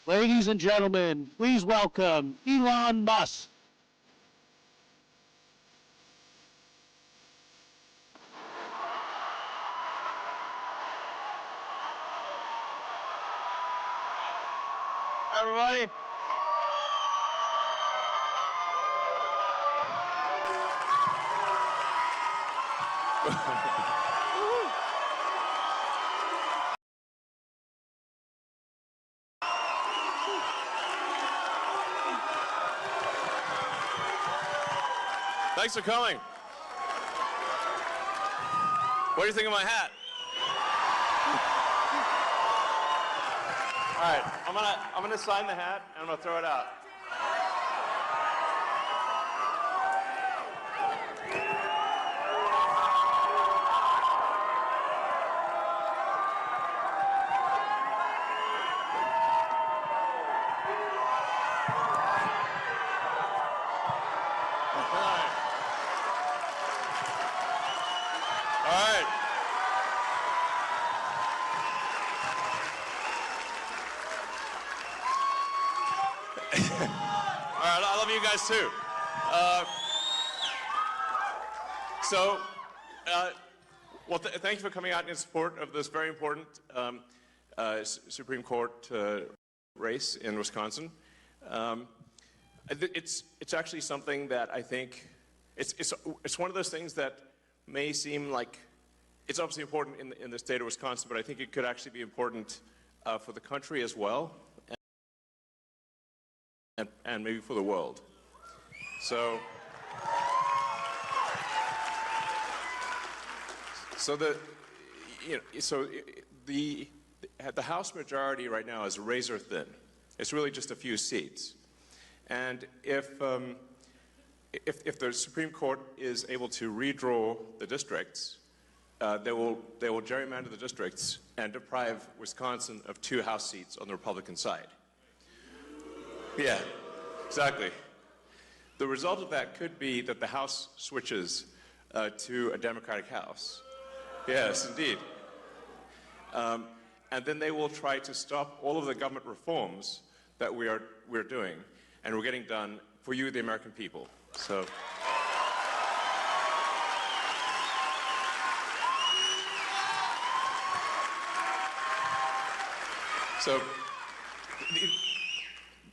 Ladies and gentlemen, please welcome Elon Musk. Everybody. Thanks for coming. What do you think of my hat? All right, I'm gonna sign the hat and I'm gonna throw it out. I love you guys too. Thank you for coming out in support of this very important Supreme Court race in Wisconsin. It's actually something that I think it's one of those things that may seem like it's obviously important in the state of Wisconsin, but I think it could actually be important for the country as well. And maybe for the world. So the House majority right now is razor thin. It's really just a few seats. And if the Supreme Court is able to redraw the districts, they will gerrymander the districts and deprive Wisconsin of 2 House seats on the Republican side. Yeah, exactly. The result of that could be that the House switches to a Democratic House. Yes, indeed. And then they will try to stop all of the government reforms that we're doing, and we're getting done for you, the American people. So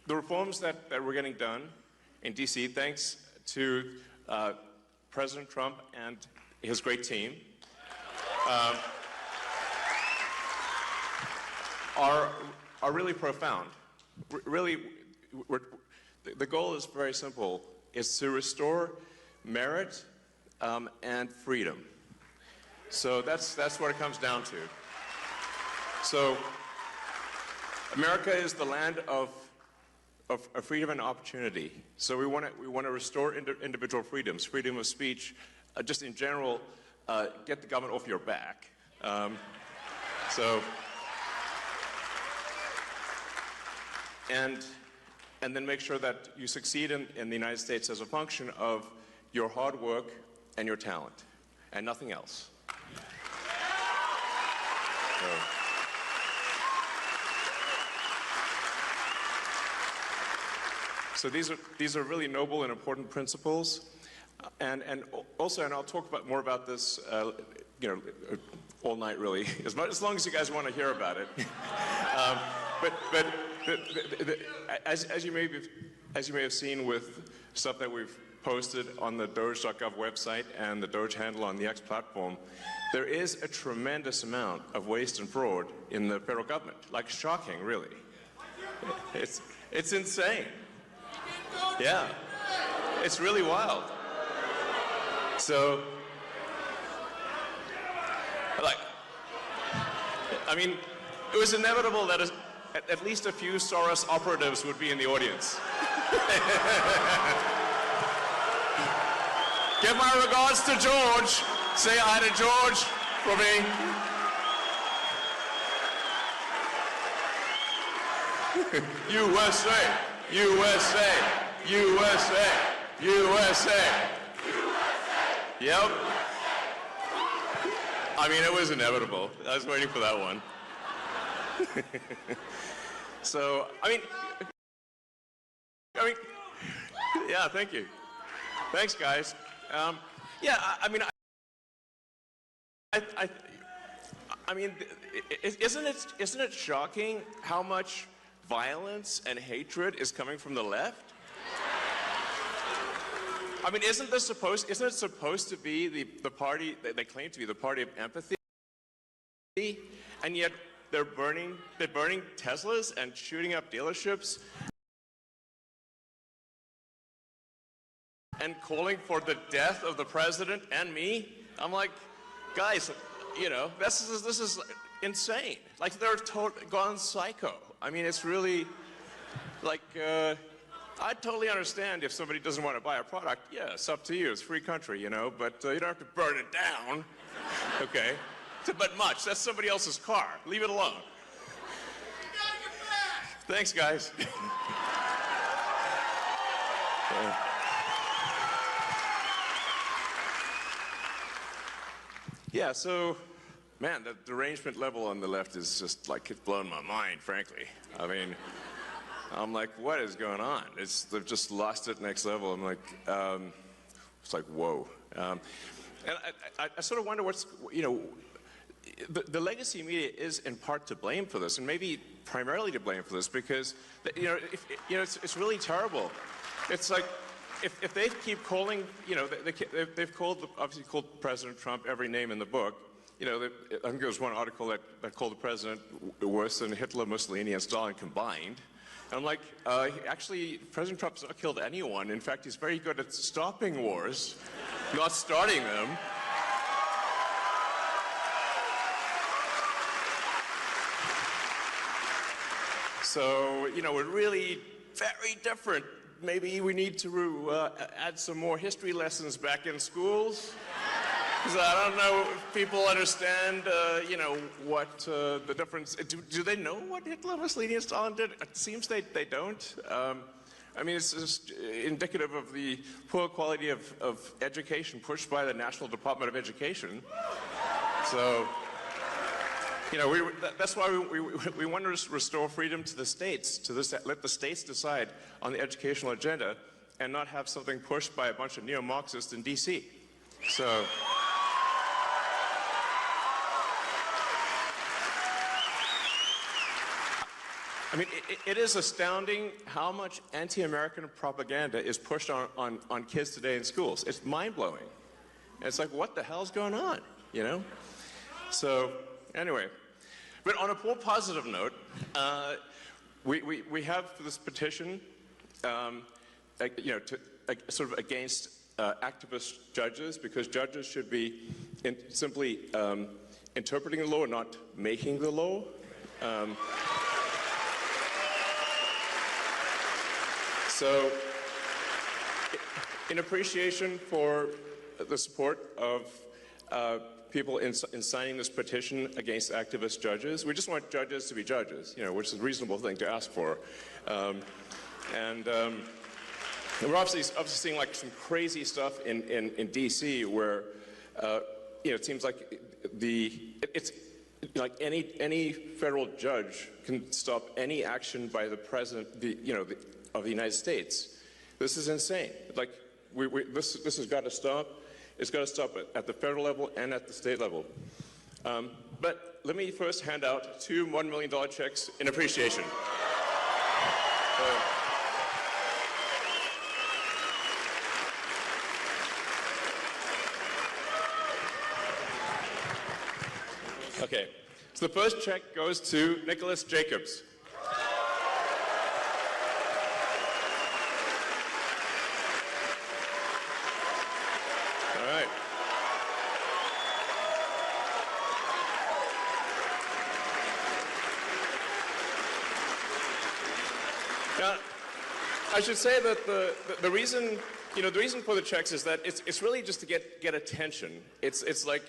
the reforms that we're getting done in D.C., thanks to President Trump and his great team, are really profound. Really, the goal is very simple. It's to restore merit and freedom. So that's what it comes down to. So America is the land of freedom and opportunity. So we want to restore individual freedoms, freedom of speech, just in general, get the government off your back. And then make sure that you succeed in the United States as a function of your hard work and your talent, and nothing else. So these are really noble and important principles, and also, and I'll talk more about this, all night really, as long as you guys want to hear about it. As you may have seen with stuff that we've posted on the Doge.gov website and the Doge handle on the X platform, there is a tremendous amount of waste and fraud in the federal government. Like, shocking, really. It's insane. Yeah, it's really wild. So, it was inevitable that at least a few Soros operatives would be in the audience. Give my regards to George. Say hi to George for me. USA, USA, USA, USA. Yep. It was inevitable. I was waiting for that one. So, I mean, yeah, thank you. Thanks, guys. Yeah, I mean, I mean, isn't it shocking how much violence and hatred is coming from the left? I mean, isn't it supposed to be the party that they claim to be the party of empathy? And yet they're burning Teslas and shooting up dealerships and calling for the death of the president and me. I'm like, guys, you know, this is insane. Like, they're gone psycho. I mean, it's really like, I totally understand if somebody doesn't want to buy a product. Yeah, it's up to you. It's a free country, you know, but you don't have to burn it down. Okay? But much. That's somebody else's car. Leave it alone. Thanks, guys. Yeah, so, man, the derangement level on the left is just like, it's blown my mind, frankly. I mean, I'm like, what is going on? They've just lost it next level. I'm like, it's like, whoa. And I sort of wonder what's, you know, the legacy media is in part to blame for this, and maybe primarily to blame for this, because, you know, it's really terrible. It's like, if they keep calling, you know, they've obviously called President Trump every name in the book. You know, I think there was one article that called the president worse than Hitler, Mussolini, and Stalin combined. And I'm like, actually, President Trump's not killed anyone. In fact, he's very good at stopping wars, not starting them. So, you know, we're really very different. Maybe we need to add some more history lessons back in schools. Because I don't know if people understand, you know, what the difference. Do they know what Hitler, Mussolini, and Stalin did? It seems they don't. I mean, it's just indicative of the poor quality of education pushed by the National Department of Education. So, you know, that's why we want to restore freedom to the states, let the states decide on the educational agenda and not have something pushed by a bunch of neo-Marxists in D.C. So, I mean, it is astounding how much anti-American propaganda is pushed on kids today in schools. It's mind-blowing. And it's like, what the hell's going on, you know? So, anyway. But on a more positive note, we have this petition, you know, sort of against activist judges, because judges should be simply interpreting the law, not making the law. So, in appreciation for the support of people in signing this petition against activist judges, we just want judges to be judges, you know, which is a reasonable thing to ask for. And we're obviously seeing like some crazy stuff in D.C. where, you know, it seems like it's like any federal judge can stop any action by the president, of the United States. This is insane. Like, this has got to stop. It's got to stop at the federal level and at the state level. But let me first hand out 2 $1 million checks in appreciation. Okay, so the first check goes to Nicholas Jacobs. I should say that the reason, you know, the reason for the checks is that it's really just to get attention. It's like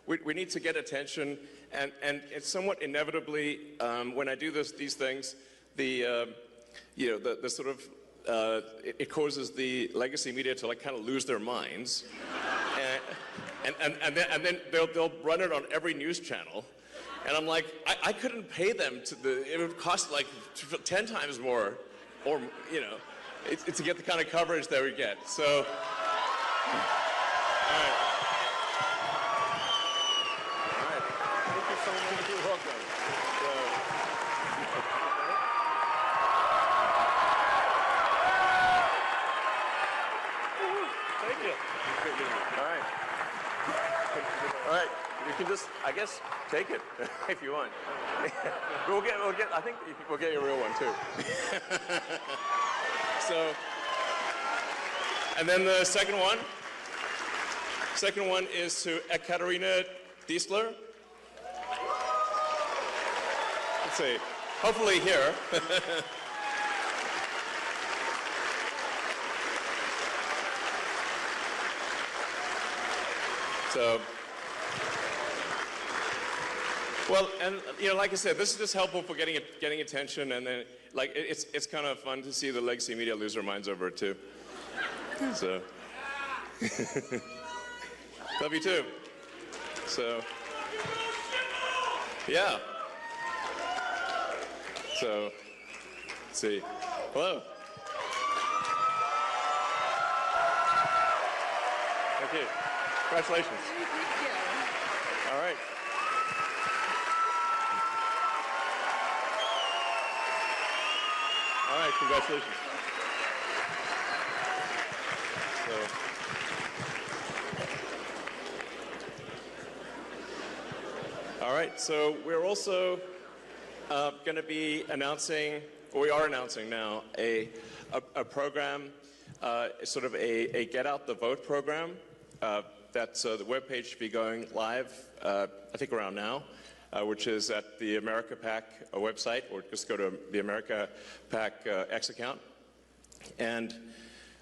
we need to get attention, and it's somewhat inevitably when I do these things, the sort of it causes the legacy media to like kind of lose their minds. and then they'll run it on every news channel. And I'm like, I couldn't pay them it would cost like 10 times more, or, you know, to get the kind of coverage that we get. So, all right. All right. Thank you so much. You're welcome. Thank you. All right. All right. You can just, I guess, take it if you want. we'll get. I think we'll get you a real one too. So, and then the second one is to Ekaterina Diesler. Let's see. Hopefully here. So. Well, and you know, like I said, this is just helpful for getting attention, and then like it's kind of fun to see the legacy media lose their minds over it too. So, love you too. So, yeah. So, let's see. Hello. Thank you. Congratulations. Thank you. All right. All right, congratulations. All right, so we're also going to be announcing, or we are announcing now, a program, sort of a Get Out the Vote program. That's the webpage should be going live, I think around now. Which is at the America PAC website, or just go to the America PAC X account. And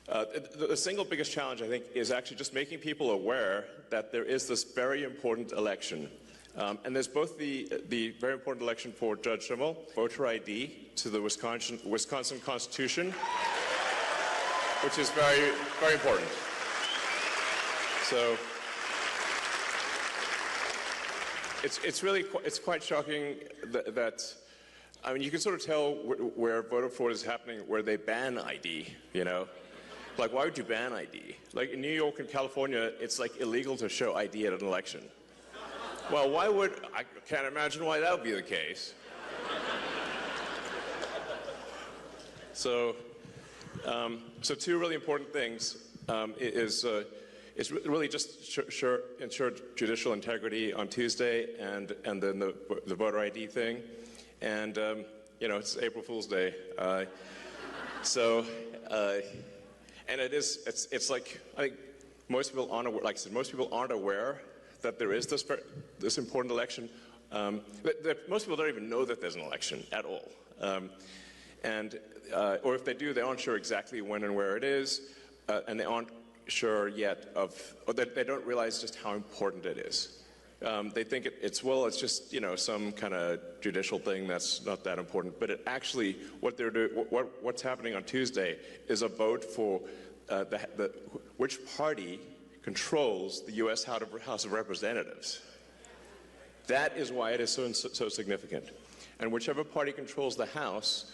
the single biggest challenge, I think, is actually just making people aware that there is this very important election. And there's both the very important election for Judge Schimmel, voter ID to the Wisconsin Constitution, which is very, very important. So. It's quite shocking that I mean, you can sort of tell where voter fraud is happening, where they ban ID, you know? Like, why would you ban ID? Like, in New York and California, it's like illegal to show ID at an election. Well, I can't imagine why that would be the case. So two really important things is really just ensure judicial integrity on Tuesday, and then the voter ID thing, and you know, it's April Fool's Day, and it's like, I think most people aren't aware, like I said, most people aren't aware that there is this important election. Most people don't even know that there's an election at all, or if they do, they aren't sure exactly when and where it is, and they aren't sure yet or they don't realize just how important it is. They think it's just, you know, some kind of judicial thing that's not that important. But it actually, what's happening on Tuesday is a vote for which party controls the U.S. House of Representatives. That is why it is so significant. And whichever party controls the House,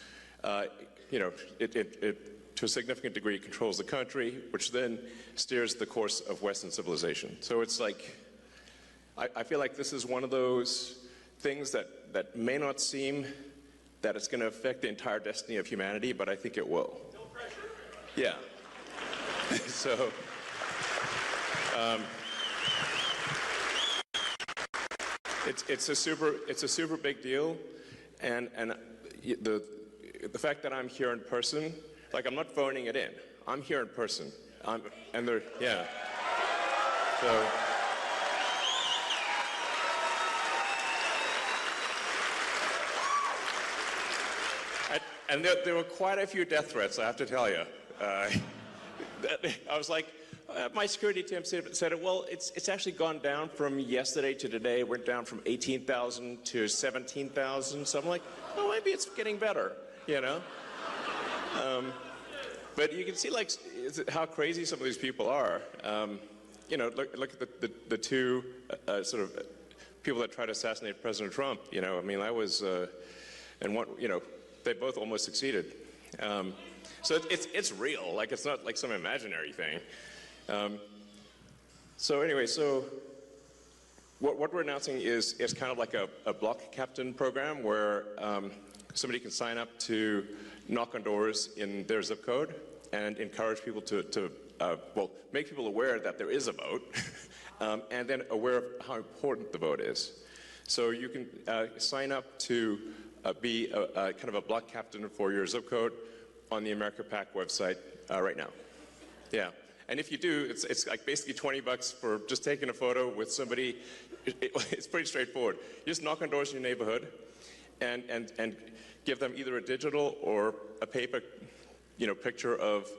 you know, it to a significant degree controls the country, which then steers the course of Western civilization. So it's like, I feel like this is one of those things that may not seem that it's going to affect the entire destiny of humanity, but I think it will. No pressure. Yeah. So, it's a super big deal, and the fact that I'm here in person. Like, I'm not phoning it in. I'm here in person. Yeah. So. And there were quite a few death threats, I have to tell you. I was like, my security team said, well, it's actually gone down from yesterday to today. It went down from 18,000 to 17,000. So I'm like, oh, maybe it's getting better, you know? But you can see, like, how crazy some of these people are. you know, look at the two sort of people that tried to assassinate President Trump. You know, I mean, that was, and one, you know, they both almost succeeded. So it's real. Like, it's not like some imaginary thing. So anyway, so what we're announcing is kind of like a block captain program where somebody can sign up to knock on doors in their zip code and encourage people to well, make people aware that there is a vote, and then aware of how important the vote is. So you can sign up to be kind of a block captain for your zip code on the America PAC website right now. Yeah, and if you do, it's like basically $20 for just taking a photo with somebody. It's pretty straightforward. You just knock on doors in your neighborhood, and give them either a digital or a paper, you know, picture of,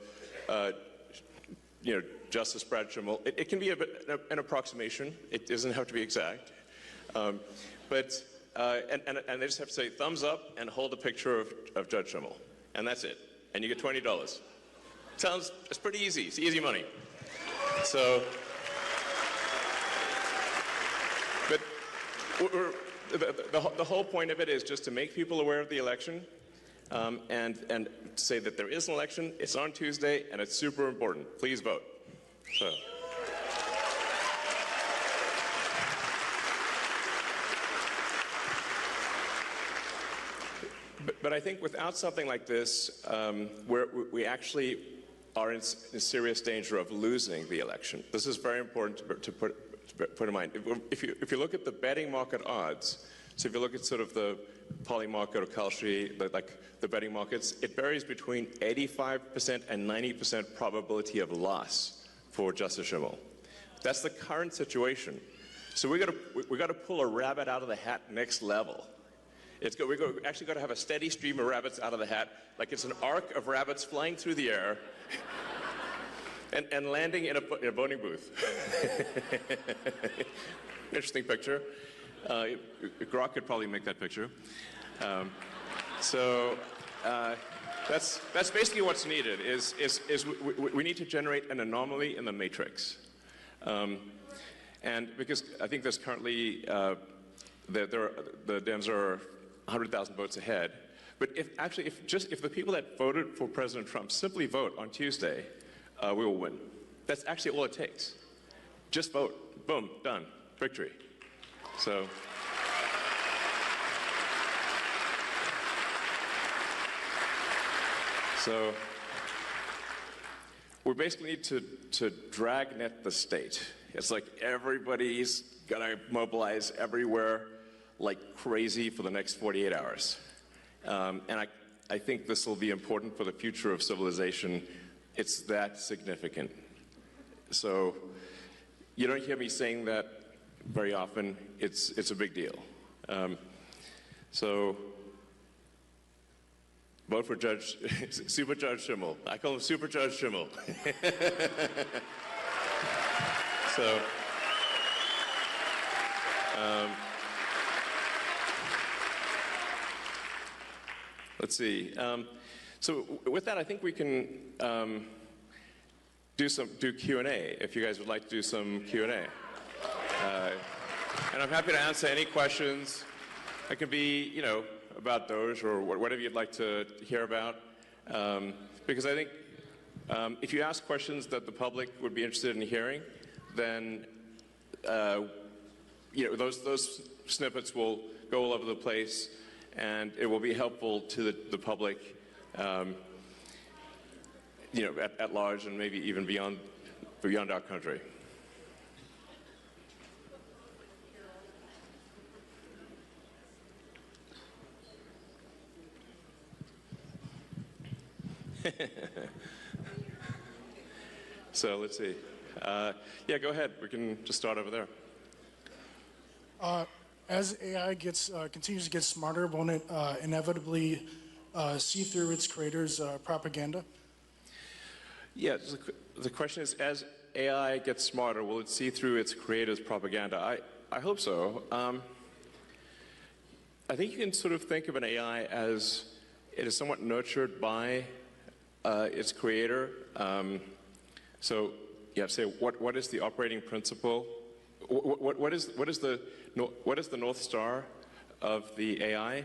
you know, Justice Brad Schimmel. It can be an approximation. It doesn't have to be exact. But they just have to say thumbs up and hold a picture of Judge Schimmel, and that's it. And you get $20. It's pretty easy. It's easy money. So, but the whole point of it is just to make people aware of the election, and say that there is an election. It's on Tuesday, and it's super important. Please vote. So. But I think without something like this, where we actually are in serious danger of losing the election. This is very important to put in mind. If you look at the betting market odds, so if you look at sort of the Poly market or Kalshi, like the betting markets, it varies between 85% and 90% probability of loss for Justice Schimmel. That's the current situation. So we got to pull a rabbit out of the hat next level. We're actually got to have a steady stream of rabbits out of the hat, like it's an arc of rabbits flying through the air and landing in a voting booth. Interesting picture. Grok could probably make that picture. So that's basically what's needed. We need to generate an anomaly in the matrix, and because I think there's currently the Dems are 100,000 votes ahead. But if the people that voted for President Trump simply vote on Tuesday, we will win. That's actually all it takes. Just vote. Boom. Done. Victory. So. So we basically need to dragnet the state. It's like everybody's gonna mobilize everywhere like crazy for the next 48 hours. And I think this will be important for the future of civilization. It's that significant. So you don't hear me saying that very often. It's a big deal. So vote for Super Judge Schimmel. I call him Super Judge Schimmel. So, let's see. So with that, I think we can do Q&A if you guys would like to do some Q&A. And I'm happy to answer any questions. It can be, you know, about Doge or whatever you'd like to hear about. Because I think if you ask questions that the public would be interested in hearing, then you know, those snippets will go all over the place, and it will be helpful to the public, you know, at large, and maybe even beyond our country. So let's see. Yeah, go ahead. We can just start over there. As AI continues to get smarter, won't it inevitably see through its creators' propaganda? Yeah, the question is, as AI gets smarter, will it see through its creators' propaganda? I hope so. I think you can sort of think of an AI as it is somewhat nurtured by its creator. So you have to say what is the operating principle? What is the North Star of the AI?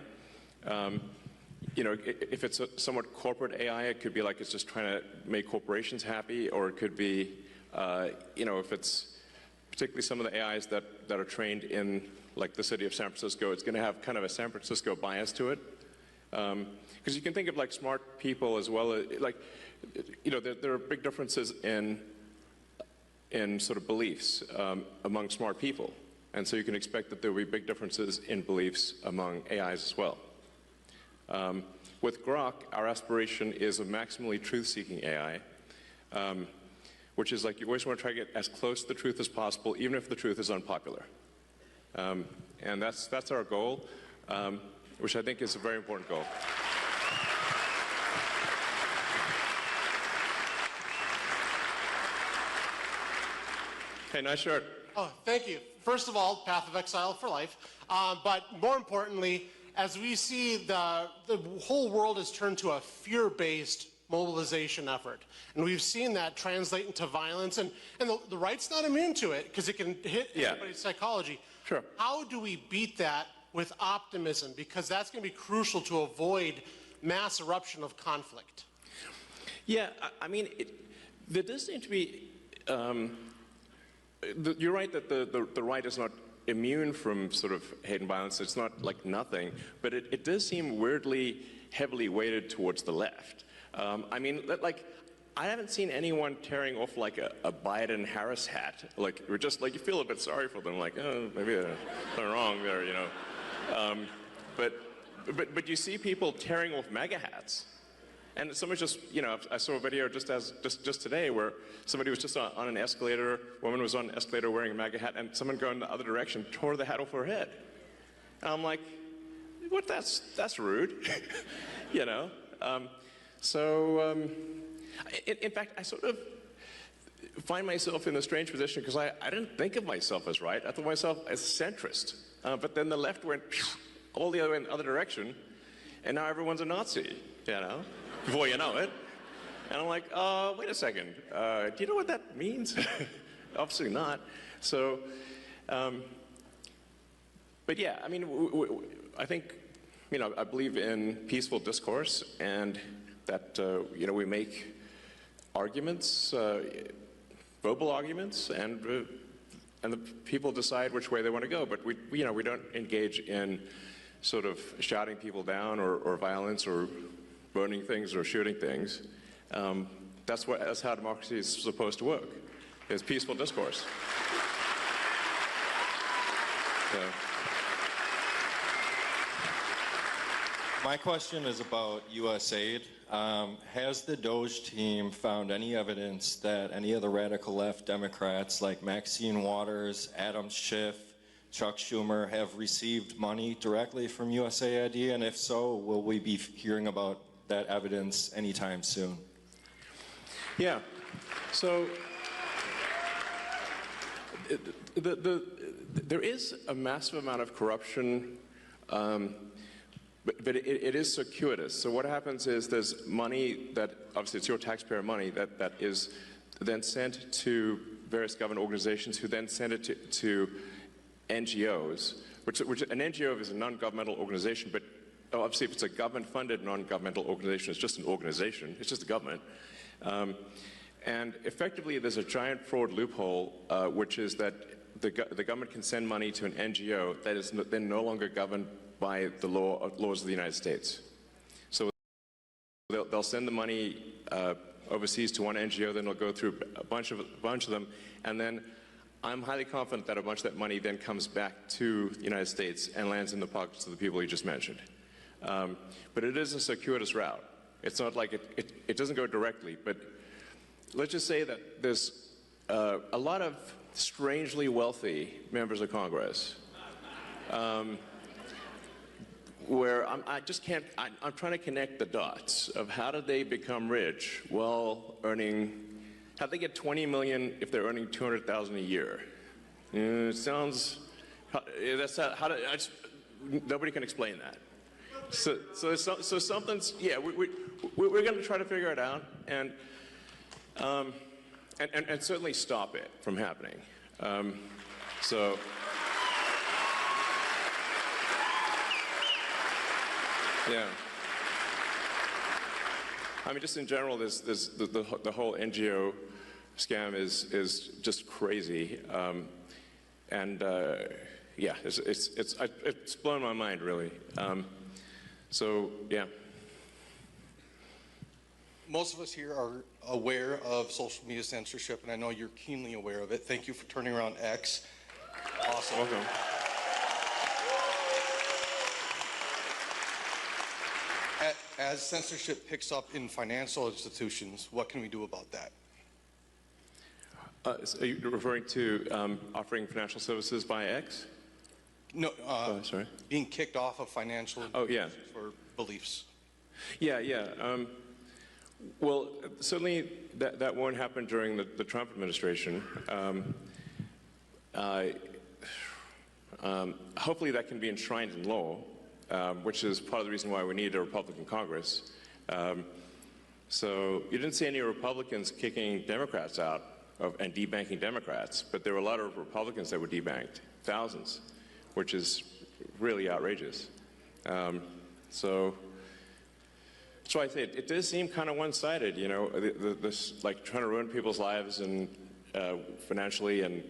You know, if it's a somewhat corporate AI, it could be like it's just trying to make corporations happy, or it could be, you know, if it's particularly some of the AIs that are trained in, like the city of San Francisco, it's going to have kind of a San Francisco bias to it. Because you can think of like smart people as well, like, you know, there are big differences in sort of beliefs among smart people. And so you can expect that there will be big differences in beliefs among AIs as well. With Grok, our aspiration is a maximally truth-seeking AI, which is like you always want to try to get as close to the truth as possible, even if the truth is unpopular. And that's our goal, which I think is a very important goal. Hey, nice shirt. Oh, thank you. First of all, path of exile for life. But more importantly, as we see the whole world has turned to a fear-based mobilization effort. And we've seen that translate into violence. And the right's not immune to it because it can hit everybody's psychology. Sure. How do we beat that with optimism? Because that's going to be crucial to avoid mass eruption of conflict. Yeah, I mean, there does seem to be, you're right that the right is not immune from sort of hate and violence. It's not like nothing, but it does seem weirdly heavily weighted towards the left. I mean, like, I haven't seen anyone tearing off like a Biden-Harris hat. Like, we're just like, you feel a bit sorry for them, like, oh, maybe they're wrong there, you know. But you see people tearing off MAGA hats. And someone just, you know, I saw a video just today where somebody was just on an escalator, a woman was on an escalator wearing a MAGA hat, and someone going the other direction tore the hat off her head. And I'm like, what? That's rude, you know. In fact, I sort of find myself in a strange position because I didn't think of myself as right. I thought of myself as centrist. But then the left went all the other way in the other direction, and now everyone's a Nazi, you know. Before you know it. And I'm like, wait a second, do you know what that means? Obviously not. So, but yeah, I mean, I think, you know, I believe in peaceful discourse and that, you know, we make arguments, verbal arguments, and the people decide which way they want to go. But you know, we don't engage in sort of shouting people down or violence or burning things or shooting things. That's how democracy is supposed to work, is peaceful discourse. So. My question is about USAID. Has the Doge team found any evidence that any of the radical left Democrats like Maxine Waters, Adam Schiff, Chuck Schumer have received money directly from USAID? And if so, will we be hearing about that evidence anytime soon? Yeah. So there is a massive amount of corruption, but it is circuitous. So what happens is there's money that, obviously it's your taxpayer money, that is then sent to various government organizations who then send it to NGOs, which an NGO is a non-governmental organization, but obviously, if it's a government-funded non-governmental organization, it's just an organization. It's just a government. And effectively, there's a giant fraud loophole, which is that the government can send money to an NGO that is then no longer governed by the laws of the United States. So they'll send the money overseas to one NGO, then it'll go through a bunch of them, and then I'm highly confident that a bunch of that money then comes back to the United States and lands in the pockets of the people you just mentioned. But it is a circuitous route. It's not like it doesn't go directly, but let's just say that there's a lot of strangely wealthy members of Congress where I'm trying to connect the dots of how did they become rich while how'd they get 20 million if they're earning 200,000 a year? It sounds, nobody can explain that. So something's, yeah, we're going to try to figure it out, and and certainly stop it from happening. So. Yeah. I mean, just in general, the whole NGO scam is just crazy, yeah, it's blown my mind, really. So yeah. Most of us here are aware of social media censorship, and I know you're keenly aware of it. Thank you for turning around X. Awesome. Welcome. As censorship picks up in financial institutions, what can we do about that? So are you referring to offering financial services by X? No, sorry. Being kicked off of financial institutions for beliefs. Yeah. Well, certainly that won't happen during the Trump administration. Hopefully that can be enshrined in law. Which is part of the reason why we need a Republican Congress. So you didn't see any Republicans kicking Democrats out and debanking Democrats, but there were a lot of Republicans that were debanked, thousands, which is really outrageous. So that's why I say it does seem kind of one-sided, you know, this like trying to ruin people's lives and financially and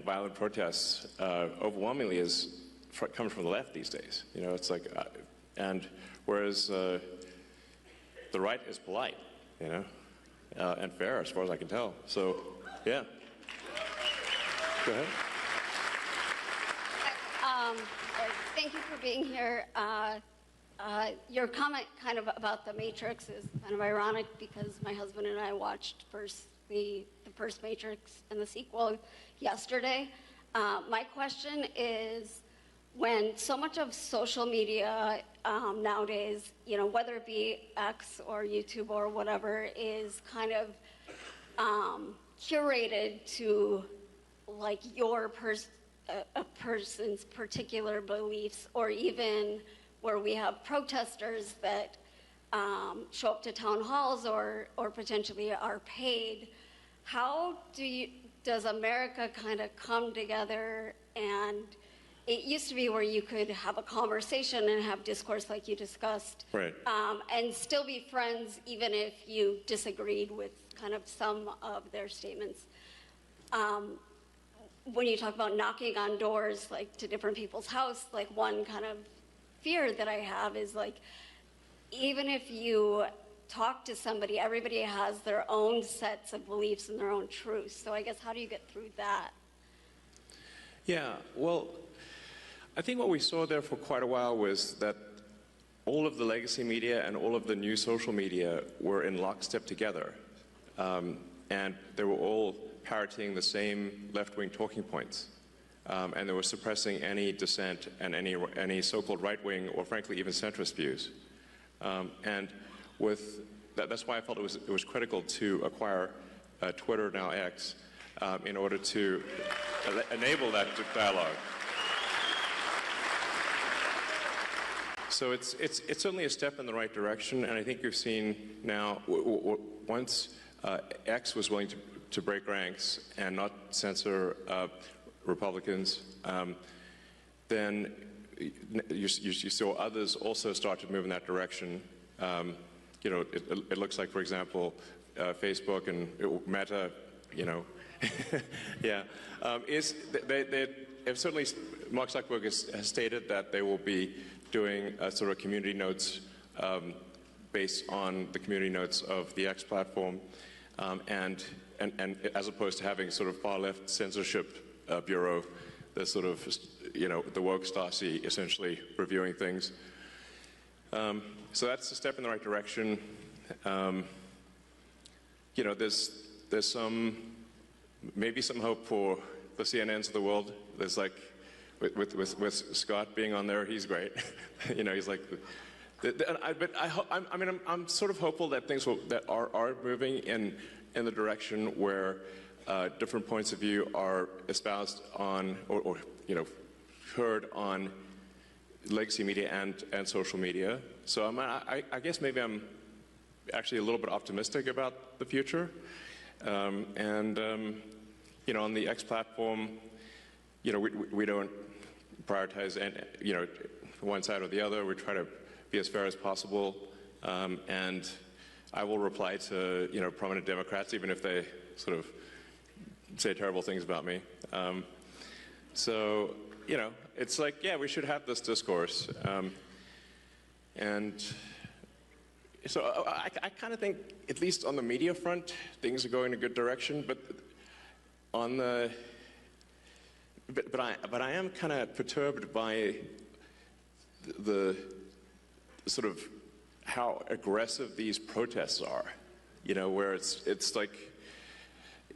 violent protests overwhelmingly comes from the left these days. You know, it's like, and whereas the right is polite, you know, and fair as far as I can tell. So, yeah. Go ahead. Thank you for being here. Your comment kind of about the Matrix is kind of ironic because my husband and I watched the first Matrix and the sequel yesterday. My question is, when so much of social media nowadays, you know, whether it be X or YouTube or whatever, is kind of curated to like a person's particular beliefs, or even where we have protesters that show up to town halls or potentially are paid, how does America kind of come together? And it used to be where you could have a conversation and have discourse like you discussed, right, and still be friends even if you disagreed with kind of some of their statements. When you talk about knocking on doors, like to different people's house, like one kind of fear that I have is like, even if you talk to somebody, everybody has their own sets of beliefs and their own truths. So I guess how do you get through that? Yeah, well, I think what we saw there for quite a while was that all of the legacy media and all of the new social media were in lockstep together. And they were all parroting the same left-wing talking points. And they were suppressing any dissent and any so-called right-wing or frankly even centrist views. And with that's why I felt it was critical to acquire Twitter, now X, in order to enable that dialogue. So it's certainly a step in the right direction, and I think you've seen now, once X was willing to break ranks and not censor Republicans, then you saw others also start to move in that direction. You know, it looks like, for example, Facebook and Meta, you know, yeah, certainly Mark Zuckerberg has stated that they will be doing sort of community notes based on the community notes of the X platform, and as opposed to having sort of far left censorship bureau, the sort of, you know, the woke Stasi essentially reviewing things. So that's a step in the right direction. You know, there's maybe some hope for the CNNs of the world. There's like, with Scott being on there, he's great. You know, he's like, I'm sort of hopeful that things are moving in the direction where different points of view are espoused on, or you know, heard on legacy media and social media. So I guess maybe I'm actually a little bit optimistic about the future. You know, on the X platform, you know, we don't prioritize, you know, one side or the other. We try to be as fair as possible, and I will reply to, you know, prominent Democrats, even if they sort of say terrible things about me. So, you know, it's like, yeah, we should have this discourse. And so I kind of think, at least on the media front, things are going in a good direction, but on the, but I am kind of perturbed by the sort of how aggressive these protests are, you know, where it's like,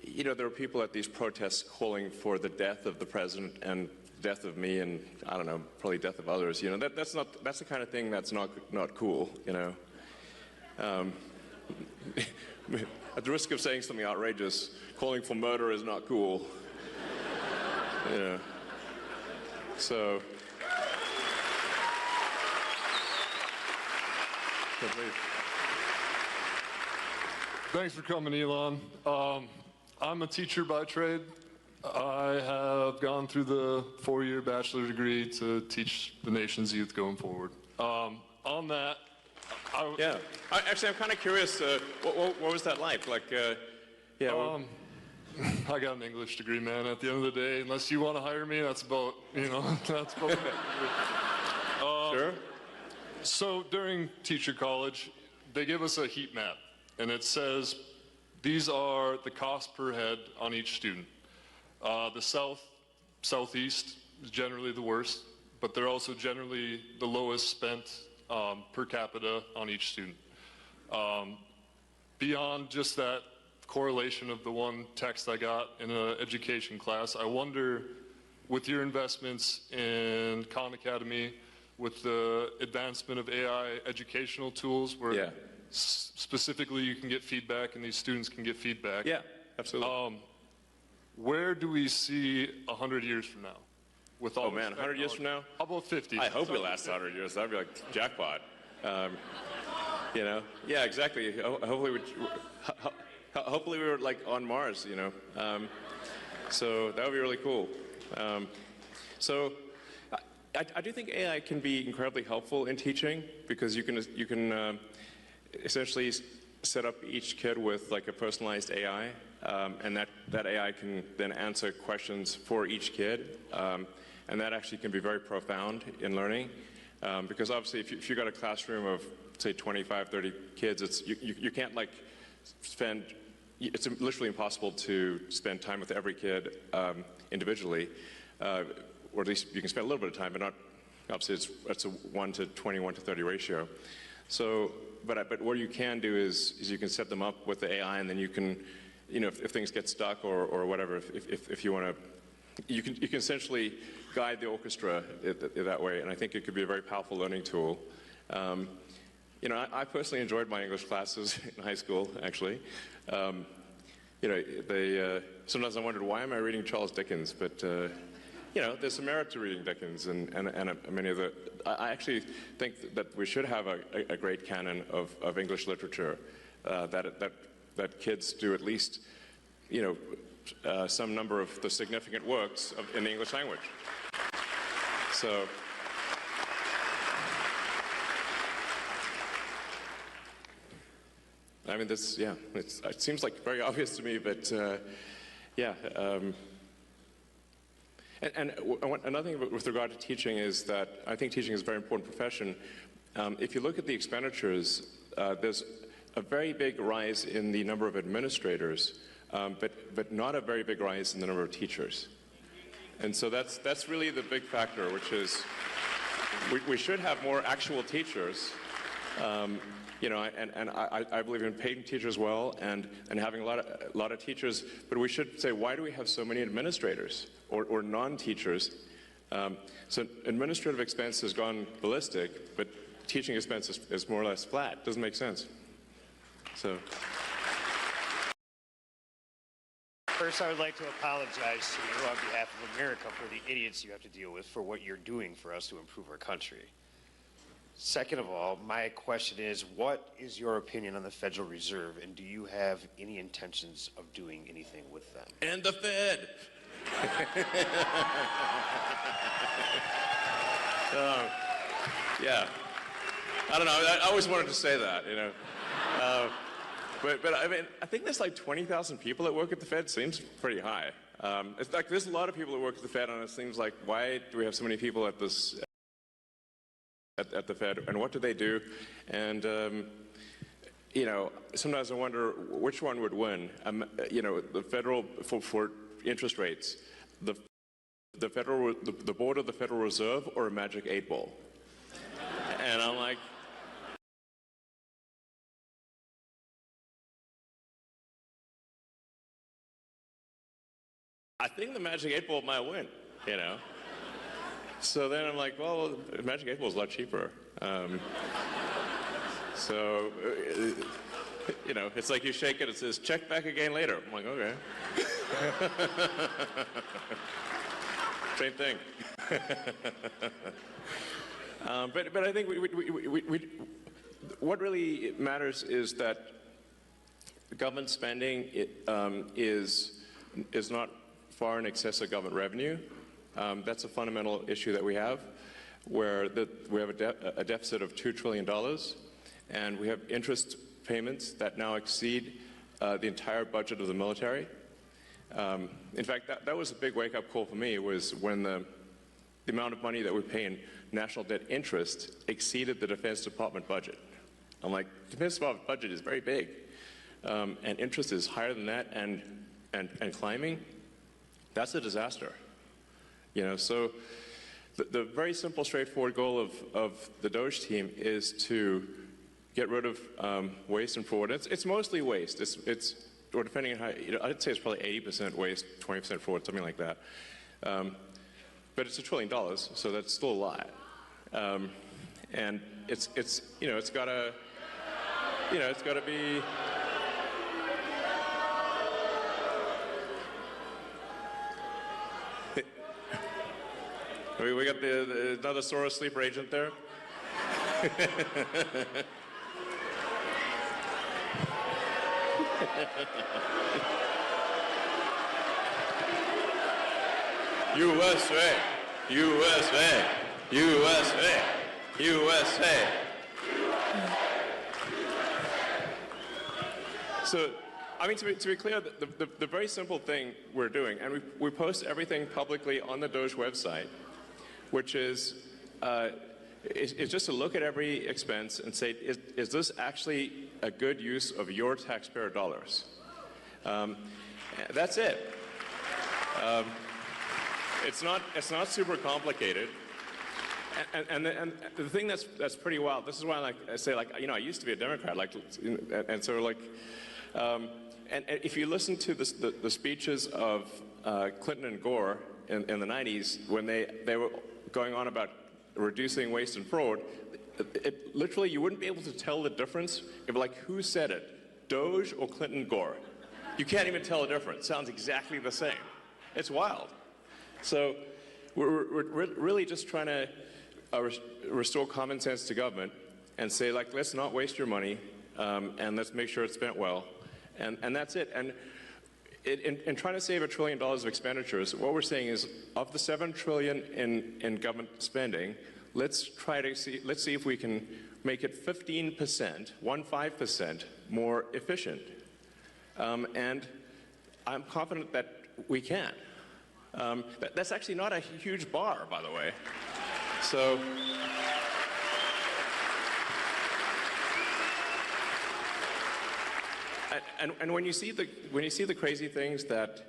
you know, there are people at these protests calling for the death of the president and death of me and, I don't know, probably death of others, you know, that's the kind of thing that's not cool, you know. At the risk of saying something outrageous, calling for murder is not cool. You know. So. Thanks for coming, Elon. I'm a teacher by trade. I have gone through the 4-year bachelor degree to teach the nation's youth going forward. On that, yeah. Actually, I'm kind of curious, what was that like? Like, yeah. I got an English degree, man. At the end of the day, unless you want to hire me, that's about, you know, that's about it. Sure. So during teacher college, they give us a heat map, and it says these are the cost per head on each student. The southeast is generally the worst, but they're also generally the lowest spent per capita on each student. Beyond just that correlation of the one text I got in an education class, I wonder, with your investments in Khan Academy, with the advancement of AI educational tools, where specifically you can get feedback and these students can get feedback. Yeah, absolutely. Where do we see 100 years from now? With all oh man, 100 years from now? How about 50? I hope it lasts 100 years. That'd be like jackpot. You know? Yeah, exactly. Hopefully we were like on Mars, you know? So that would be really cool. So I do think AI can be incredibly helpful in teaching, because you can essentially set up each kid with like a personalized AI, and that AI can then answer questions for each kid, and that actually can be very profound in learning, because obviously if you've got a classroom of say 25, 30 kids, you can't like spend, it's literally impossible to spend time with every kid individually, or at least you can spend a little bit of time, but not, obviously it's a 1 to 20, 1 to 30 ratio. So, but what you can do is you can set them up with the AI, and then you can, you know, if things get stuck or whatever, if you want to, you can essentially guide the orchestra that way, and I think it could be a very powerful learning tool. You know, I personally enjoyed my English classes in high school, actually. You know, sometimes I wondered, why am I reading Charles Dickens? But you know, there's some merit to reading Dickens, and many of the. I actually think that we should have a great canon of English literature, that kids do at least, you know, some number of the significant works in the English language. So. I mean, this, yeah, it seems like very obvious to me, but yeah. And another thing with regard to teaching is that I think teaching is a very important profession. If you look at the expenditures, there's a very big rise in the number of administrators, but not a very big rise in the number of teachers. And so that's really the big factor, which is we should have more actual teachers. You know, and I believe in paying teachers well and having a lot of teachers, but we should say, why do we have so many administrators or non-teachers? So administrative expense has gone ballistic, but teaching expense is more or less flat. Doesn't make sense. So. First, I would like to apologize to you on behalf of America for the idiots you have to deal with for what you're doing for us to improve our country. Second of all, my question is, what is your opinion on the Federal Reserve, and do you have any intentions of doing anything with them? And the Fed. Yeah. I don't know. I always wanted to say that, you know. But I mean, I think there's like 20,000 people that work at the Fed. Seems pretty high. It's like there's a lot of people that work at the Fed, and it seems like, why do we have so many people at this at the Fed, and what do they do? And you know, sometimes I wonder which one would win. You know, the federal for interest rates, the board of the Federal Reserve, or a magic 8-ball. And I'm like, I think the magic 8-ball might win, you know. So then I'm like, well, the magic 8-ball is a lot cheaper. So, you know, it's like you shake it, it says, check back again later. I'm like, okay. Same thing. But I think what really matters is that government spending is not far in excess of government revenue. That's a fundamental issue that we have, where we have a deficit of $2 trillion, and we have interest payments that now exceed the entire budget of the military. In fact, that was a big wake-up call for me, was when the amount of money that we pay in national debt interest exceeded the Defense Department budget. I'm like, the Defense Department budget is very big, and interest is higher than that and climbing. That's a disaster. You know, so the very simple, straightforward goal of the Doge team is to get rid of waste and fraud. It's mostly waste. Or depending on how, you know, I'd say it's probably 80% waste, 20% fraud, something like that. But it's $1 trillion, so that's still a lot. And it's you know, it's gotta be. We got another Soros sleeper agent there. USA, USA, USA, USA. So, I mean, to be clear, the very simple thing we're doing, and we post everything publicly on the Doge website, which is just to look at every expense and say, is this actually a good use of your taxpayer dollars? That's it. It's not super complicated. And the thing that's pretty wild. This is why I say, you know, I used to be a Democrat, and so and if you listen to the speeches of Clinton and Gore in the 90s, when they were going on about reducing waste and fraud, literally you wouldn't be able to tell the difference if, like, who said it, Doge or Clinton Gore. You can't even tell the difference. It sounds exactly the same. It's wild. So we're really just trying to restore common sense to government and say, like, let's not waste your money, and let's make sure it's spent well, and that's it. And in trying to save $1 trillion of expenditures, what we're saying is, of the $7 trillion in government spending, let's see if we can make it 15% more efficient. And I'm confident that we can. That's actually not a huge bar, by the way. So. And when you see the crazy things that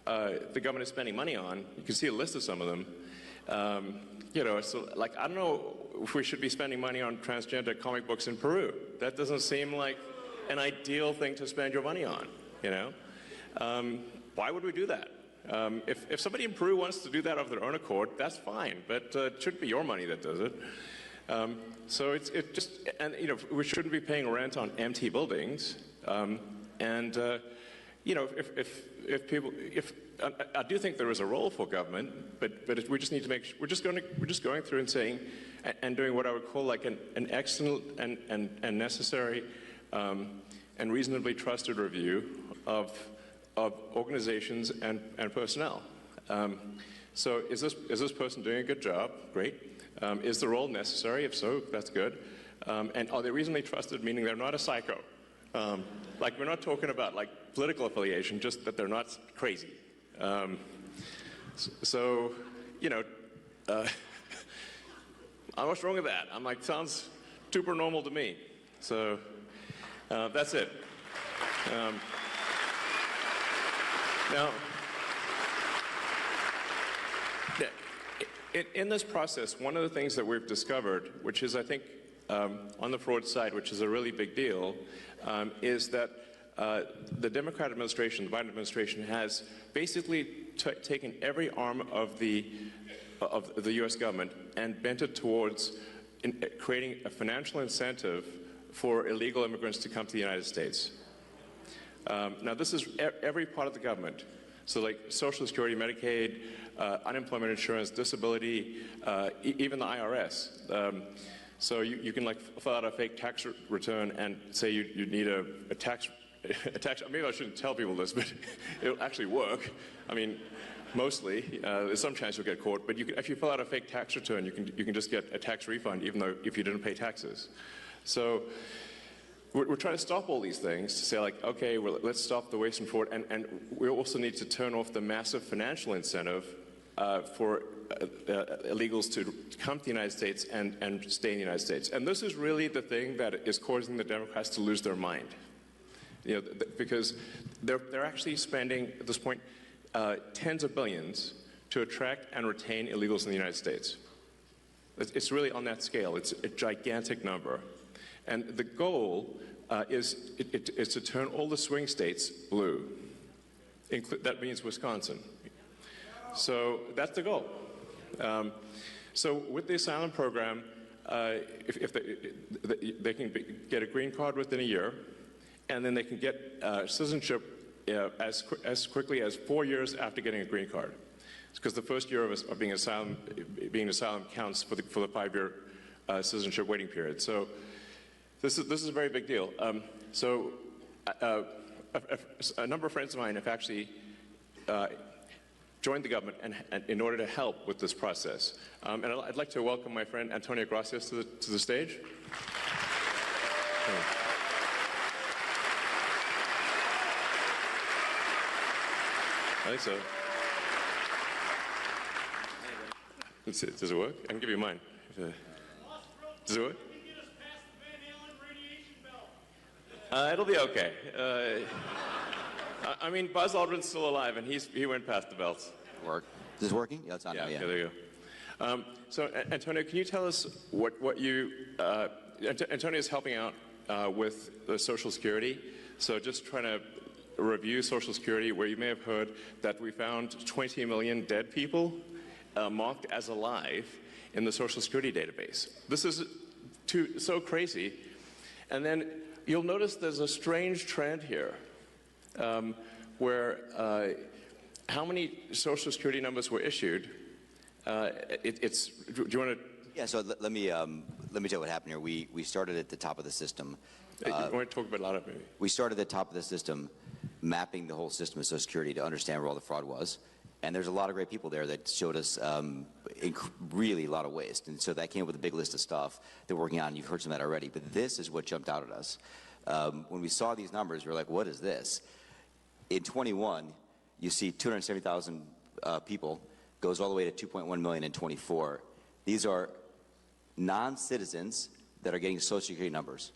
the government is spending money on, you can see a list of some of them. You know, so, like, I don't know if we should be spending money on transgender comic books in Peru. That doesn't seem like an ideal thing to spend your money on. You know, why would we do that? If somebody in Peru wants to do that of their own accord, that's fine. But it shouldn't be your money that does it. So it's just, and you know, we shouldn't be paying rent on empty buildings. You know, if I do think there is a role for government, but we just need to make. We're just going through and saying, and doing what I would call like an excellent and necessary and reasonably trusted review of organizations and personnel. So is this person doing a good job? Great. Is the role necessary? If so, that's good. And are they reasonably trusted, meaning they're not a psycho? Like, we're not talking about like political affiliation, just that they're not crazy. So, you know, what's wrong with that? I'm like, sounds super normal to me. So that's it. Now, in this process, one of the things that we've discovered, which is, I think, on the fraud side, which is a really big deal, is that the Democrat administration, the Biden administration, has basically taken every arm of the U.S. government and bent it towards creating a financial incentive for illegal immigrants to come to the United States. Now, this is every part of the government. So, like Social Security, Medicaid, unemployment insurance, disability, even the IRS. So you can like fill out a fake tax return and say you need a tax. Maybe I shouldn't tell people this, but it'll actually work. I mean, mostly. There's some chance you'll get caught, but if you fill out a fake tax return, you can just get a tax refund, even though if you didn't pay taxes. So we're trying to stop all these things to say, like, okay, well, let's stop the waste and fraud, and we also need to turn off the massive financial incentive for illegals to come to the United States and stay in the United States. And this is really the thing that is causing the Democrats to lose their mind. You know, because they're actually spending, at this point, tens of billions to attract and retain illegals in the United States. It's really on that scale. It's a gigantic number. And the goal is to turn all the swing states blue. That means Wisconsin. So that's the goal. So with the asylum program, if they can get a green card within a year, and then they can get citizenship as quickly as 4 years after getting a green card. Because the first year of being an asylum counts for the 5-year citizenship waiting period. So this is a very big deal. So a number of friends of mine have actually joined the government and in order to help with this process. And I'd like to welcome my friend Antonio Gracias to the stage. I think so. Does it work? I can give you mine. Does it work? It'll be okay. I mean, Buzz Aldrin's still alive, and he went past the belts. Work. Is this working? Yeah, it's on. Yeah, there you go. So, Antonio, can you tell us what you? Antonio is helping out with the Social Security. So, just trying to review Social Security, where you may have heard that we found 20 million dead people marked as alive in the Social Security database. This is so crazy. And then you'll notice there's a strange trend here where how many Social Security numbers were issued. Do you want to? Yeah, so let me tell you what happened here. We started at the top of the system. You want to talk about a lot of maybe? We started at the top of the system, mapping the whole system of Social Security to understand where all the fraud was. And there's a lot of great people there that showed us really a lot of waste. And so that came up with a big list of stuff they're working on. You've heard some of that already. But this is what jumped out at us. When we saw these numbers, we were like, what is this? In 21, you see 270,000 people, goes all the way to 2.1 million in 24. These are non-citizens that are getting Social Security numbers.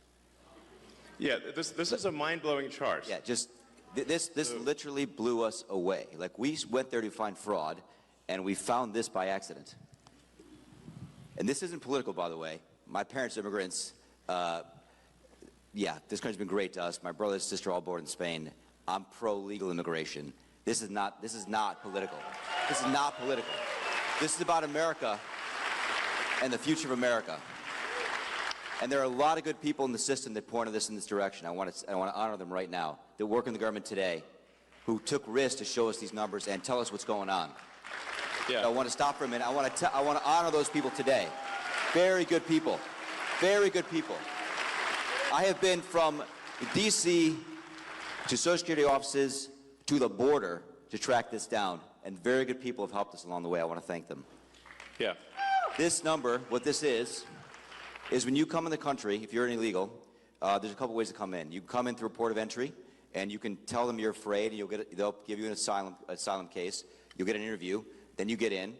Yeah, this is a mind-blowing chart. Yeah, just this literally blew us away. Like, we went there to find fraud, and we found this by accident. And this isn't political, by the way. My parents are immigrants. Yeah, this country's been great to us. My brother and sister all born in Spain. I'm pro-legal immigration. This is not political. This is not political. This is about America and the future of America. And there are a lot of good people in the system that pointed us in this direction. I want to honor them right now. That work in the government today who took risks to show us these numbers and tell us what's going on. Yeah. So I want to stop for a minute. I want to honor those people today. Very good people. Very good people. I have been from D.C. to Social Security offices to the border to track this down, and very good people have helped us along the way. I want to thank them. Yeah. This number, what this is when you come in the country, if you're an illegal, there's a couple ways to come in. You can come in through a port of entry, and you can tell them you're afraid, and they'll give you an asylum case. You'll get an interview, then you get in.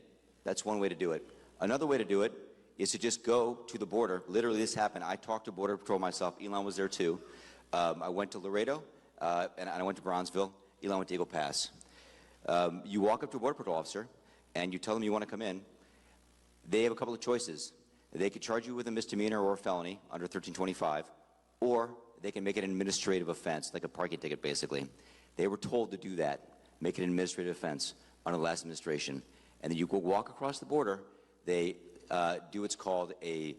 That's one way to do it. Another way to do it is to just go to the border. Literally, this happened. I talked to Border Patrol myself. Elon was there too. I went to Laredo, and I went to Bronzeville. Elon went to Eagle Pass. You walk up to a Border Patrol officer, and you tell them you want to come in. They have a couple of choices. They could charge you with a misdemeanor or a felony under 1325, or they can make it an administrative offense, like a parking ticket, basically. They were told to do that, make it an administrative offense under the last administration. And then you go walk across the border. They do what's called a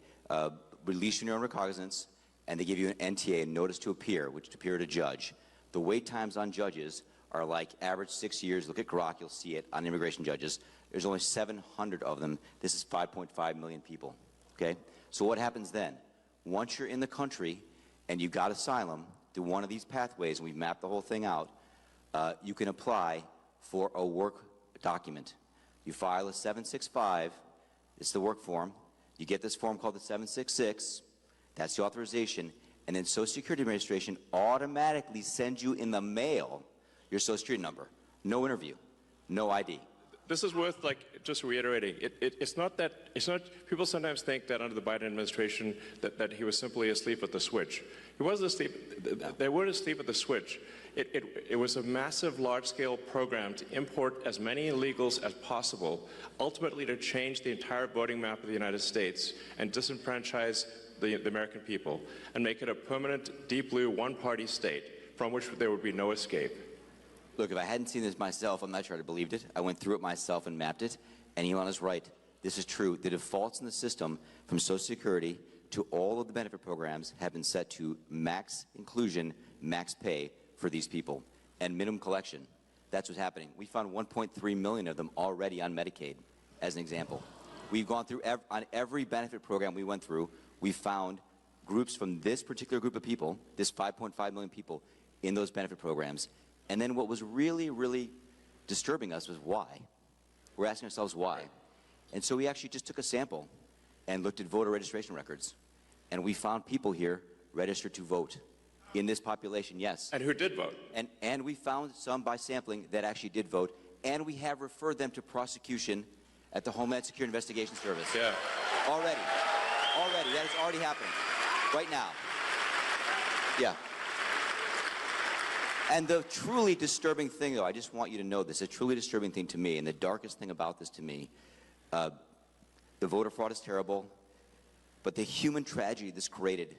release from your own recognizance, and they give you an NTA, a notice to appear, which to appear at a judge. The wait times on judges are like average 6 years. Look at Grok, you'll see it on immigration judges. There's only 700 of them. This is 5.5 million people, okay? So what happens then? Once you're in the country and you got asylum through one of these pathways, and we've mapped the whole thing out, you can apply for a work document. You file a 765, it's the work form. You get this form called the 766, that's the authorization, and then Social Security Administration automatically sends you in the mail your Social Security number. No interview, no ID. This is worth, just reiterating. It's not, people sometimes think that under the Biden administration that he was simply asleep at the switch. He wasn't asleep. They weren't asleep at the switch. It was a massive, large-scale program to import as many illegals as possible, ultimately to change the entire voting map of the United States and disenfranchise the American people and make it a permanent, deep blue, one-party state from which there would be no escape. Look, if I hadn't seen this myself, I'm not sure I'd have believed it. I went through it myself and mapped it, and Elon is right. This is true. The defaults in the system from Social Security to all of the benefit programs have been set to max inclusion, max pay for these people, and minimum collection. That's what's happening. We found 1.3 million of them already on Medicaid, as an example. We've gone through, on every benefit program we went through, we found groups from this particular group of people, this 5.5 million people, in those benefit programs. And then what was really, really disturbing us was why. We're asking ourselves why. And so we actually just took a sample and looked at voter registration records. And we found people here registered to vote in this population, yes. And who did vote? And we found some by sampling that actually did vote. And we have referred them to prosecution at the Homeland Security Investigation Service. Yeah. Already. That is already happening. Right now. Yeah. And the truly disturbing thing, though, I just want you to know this, a truly disturbing thing to me, and the darkest thing about this to me, the voter fraud is terrible, but the human tragedy this created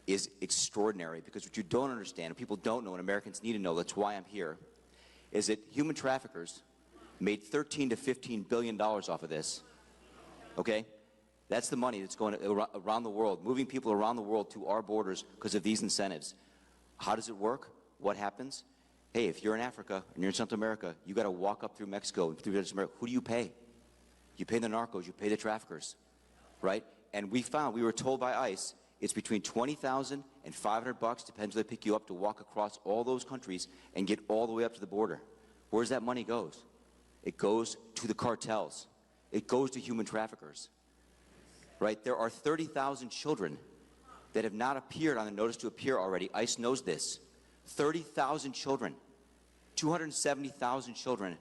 is extraordinary, because what you don't understand, and people don't know, and Americans need to know, that's why I'm here, is that human traffickers made $13 to $15 billion off of this, okay? That's the money that's going around the world, moving people around the world to our borders because of these incentives. How does it work? What happens? Hey, if you're in Africa and you're in Central America, you got to walk up through Mexico, through Central America. Who do you pay? You pay the narcos, you pay the traffickers, right? And we were told by ICE, it's between $20,000 and $500, depends where they pick you up, to walk across all those countries and get all the way up to the border. Where's that money goes? It goes to the cartels. It goes to human traffickers, right? There are 30,000 children that have not appeared on the notice to appear already. ICE knows this. 30,000 children, 270,000 children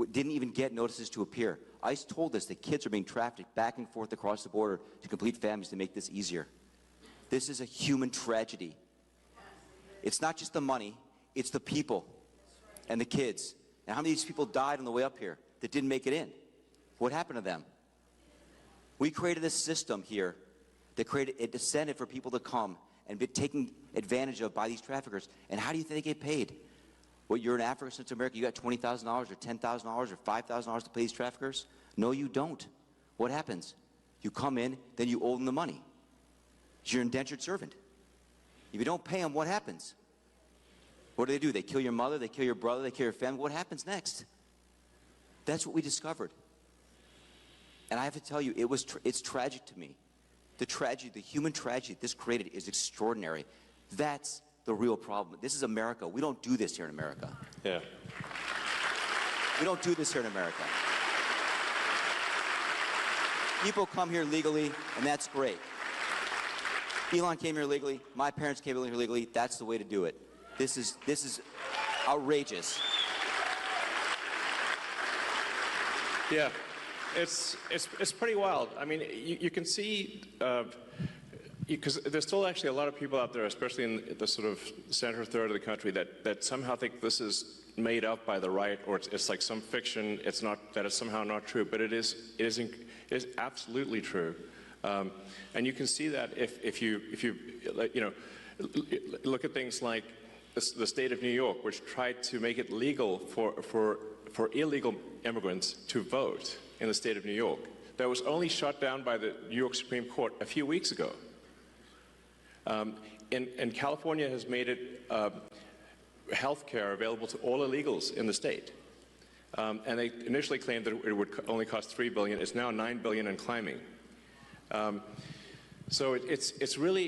didn't even get notices to appear. ICE told us that kids are being trafficked back and forth across the border to complete families to make this easier. This is a human tragedy. It's not just the money, it's the people and the kids. And how many of these people died on the way up here that didn't make it in? What happened to them? We created this system here that created a incentive for people to come and be taken advantage of by these traffickers. And how do you think they get paid? Well, you're in Africa, Central America, you got $20,000 or $10,000 or $5,000 to pay these traffickers? No, you don't. What happens? You come in, then you owe them the money. You're an indentured servant. If you don't pay them, what happens? What do? They kill your mother, they kill your brother, they kill your family. What happens next? That's what we discovered. And I have to tell you, it's tragic to me. The tragedy, the human tragedy this created is extraordinary. That's the real problem. This is America. We don't do this here in America. Yeah. We don't do this here in America. People come here legally, and that's great. Elon came here legally. My parents came here legally. That's the way to do it. This is outrageous. Yeah, it's pretty wild. I mean, you can see, because there's still actually a lot of people out there, especially in the sort of center third of the country, that somehow think this is made up by the right, or it's like some fiction. It's not, that it's somehow not true, but it is absolutely true. And you can see that if you look at things like the state of New York, which tried to make it legal for illegal immigrants to vote in the state of New York. That was only shot down by the New York Supreme Court a few weeks ago. And California has made it health care available to all illegals in the state. And they initially claimed that it would only cost $3 billion. It's now $9 billion and climbing. So it's really,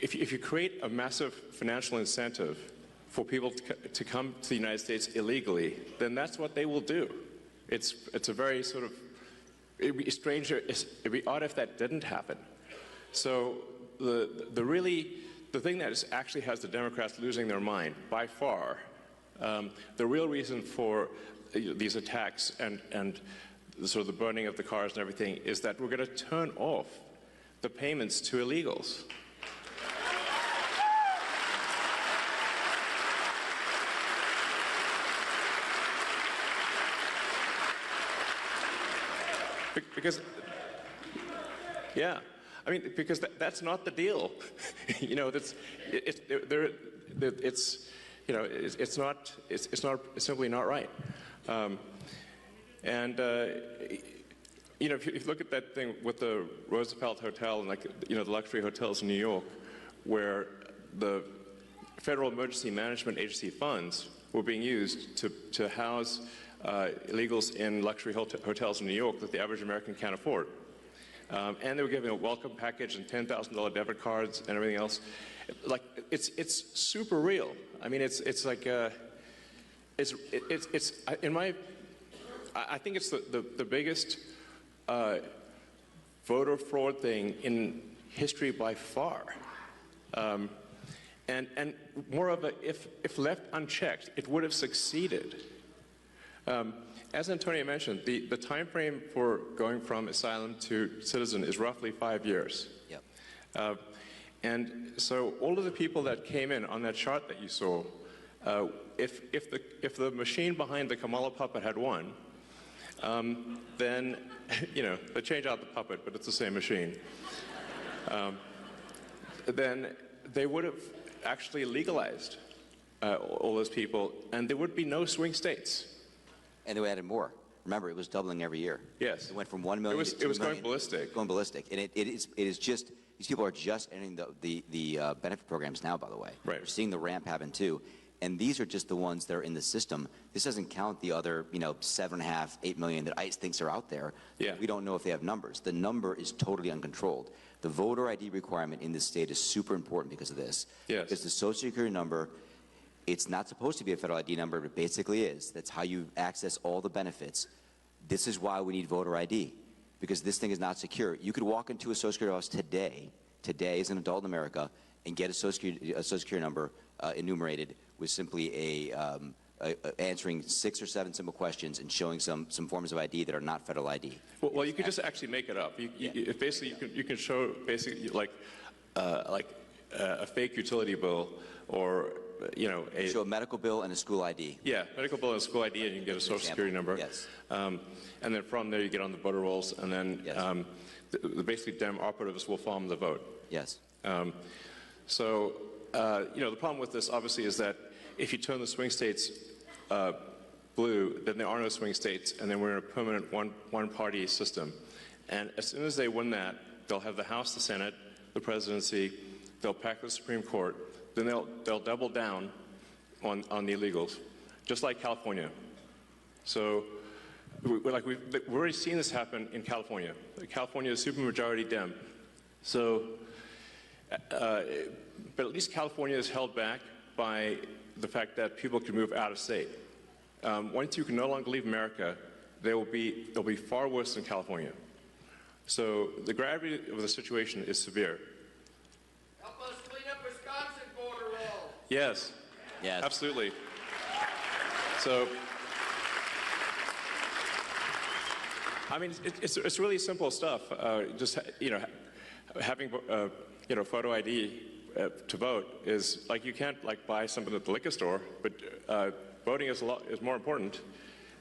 if you create a massive financial incentive for people to come to the United States illegally, then that's what they will do. It's a very sort of, it'd be strange, it'd be odd if that didn't happen. So the thing that actually has the Democrats losing their mind by far, the real reason for these attacks and sort of the burning of the cars and everything is that we're going to turn off the payments to illegals. Because, yeah, I mean, because that's not the deal. You know, it's simply not right. You know, if you look at that thing with the Roosevelt Hotel and, like, you know, the luxury hotels in New York, where the Federal Emergency Management Agency funds were being used to house illegals in luxury hotels in New York that the average American can't afford. And they were giving a welcome package and $10,000 debit cards and everything else. Like, it's super real. I mean, it's like, I think it's the biggest voter fraud thing in history by far. And moreover, if left unchecked, it would have succeeded. As Antonio mentioned, the time frame for going from asylum to citizen is roughly 5 years. Yep. And so all of the people that came in on that chart that you saw, if the machine behind the Kamala puppet had won, then, you know, they change out the puppet, but it's the same machine. Then they would have actually legalized all those people, and there would be no swing states. And they added more. Remember, it was doubling every year. Yes. It went from 1 million to 2 million. It was going ballistic. Going ballistic. And it is just, these people are just entering the benefit programs now, by the way. Right. We're seeing the ramp happen too. And these are just the ones that are in the system. This doesn't count the other, you know, 7.5, 8 million that ICE thinks are out there. Yeah. We don't know if they have numbers. The number is totally uncontrolled. The voter ID requirement in this state is super important because of this. Yes. Because the Social Security number, it's not supposed to be a federal ID number, but it basically is. That's how you access all the benefits. This is why we need voter ID, because this thing is not secure. You could walk into a Social Security office today as an adult in America, and get a Social Security number enumerated with simply answering 6 or 7 simple questions and showing some forms of ID that are not federal ID. Well, you could just actually make it up. Basically, you can show basically like a fake utility bill, or, you know, show a medical bill and a school ID. Yeah, medical bill and school ID, and you can get a Social Security number. Yes. And then from there you get on the voter rolls, and then Yes. the basically Dem operatives will farm the vote. Yes. So, you know, the problem with this obviously is that if you turn the swing states blue, then there are no swing states, and then we're in a permanent one-party system. And as soon as they win that, they'll have the House, the Senate, the presidency, they'll pack the Supreme Court, then they'll double down on the illegals, just like California. So, we've already seen this happen in California. California is supermajority Dem. So, but at least California is held back by the fact that people can move out of state. Once you can no longer leave America, they'll be far worse than California. So the gravity of the situation is severe. Help us clean up Wisconsin border wall. Yes. Yes. Absolutely. So, I mean, it's really simple stuff. Just having photo ID to vote is like you can't buy something at the liquor store, but voting is more important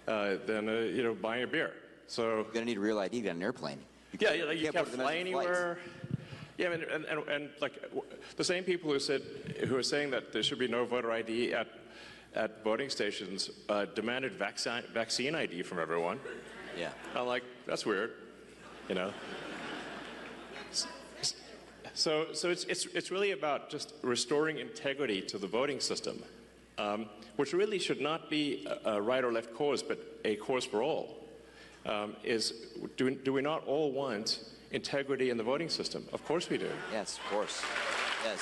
than buying a beer. So you're gonna need a real ID to get on an airplane. You can't fly anywhere. Yeah, and like the same people who are saying that there should be no voter ID at voting stations demanded vaccine ID from everyone. Yeah. I'm like, that's weird, So it's really about just restoring integrity to the voting system, which really should not be a right or left cause, but a cause for all. Do we not all want integrity in the voting system? Of course we do. Yes, of course. Yes.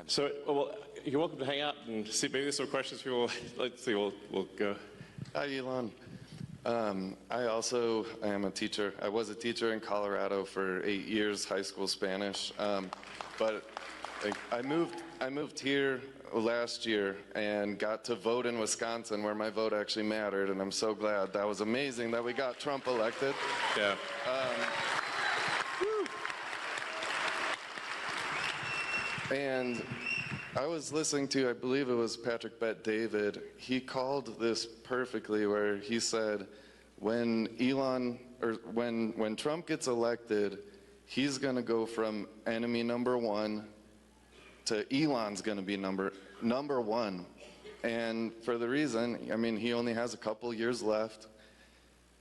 So, well, you're welcome to hang out and see. Maybe there's some questions people. Let's see. We'll go. Hi, Elon. I also am a teacher. I was a teacher in Colorado for 8 years, high school Spanish. But I moved here last year and got to vote in Wisconsin, where my vote actually mattered, and I'm so glad. That was amazing that we got Trump elected. Yeah. And I was listening to, I believe it was Patrick Bet-David. He called this perfectly, where he said, when Trump gets elected, he's going to go from enemy number one to Elon's going to be number one. And for the reason, I mean, he only has a couple years left.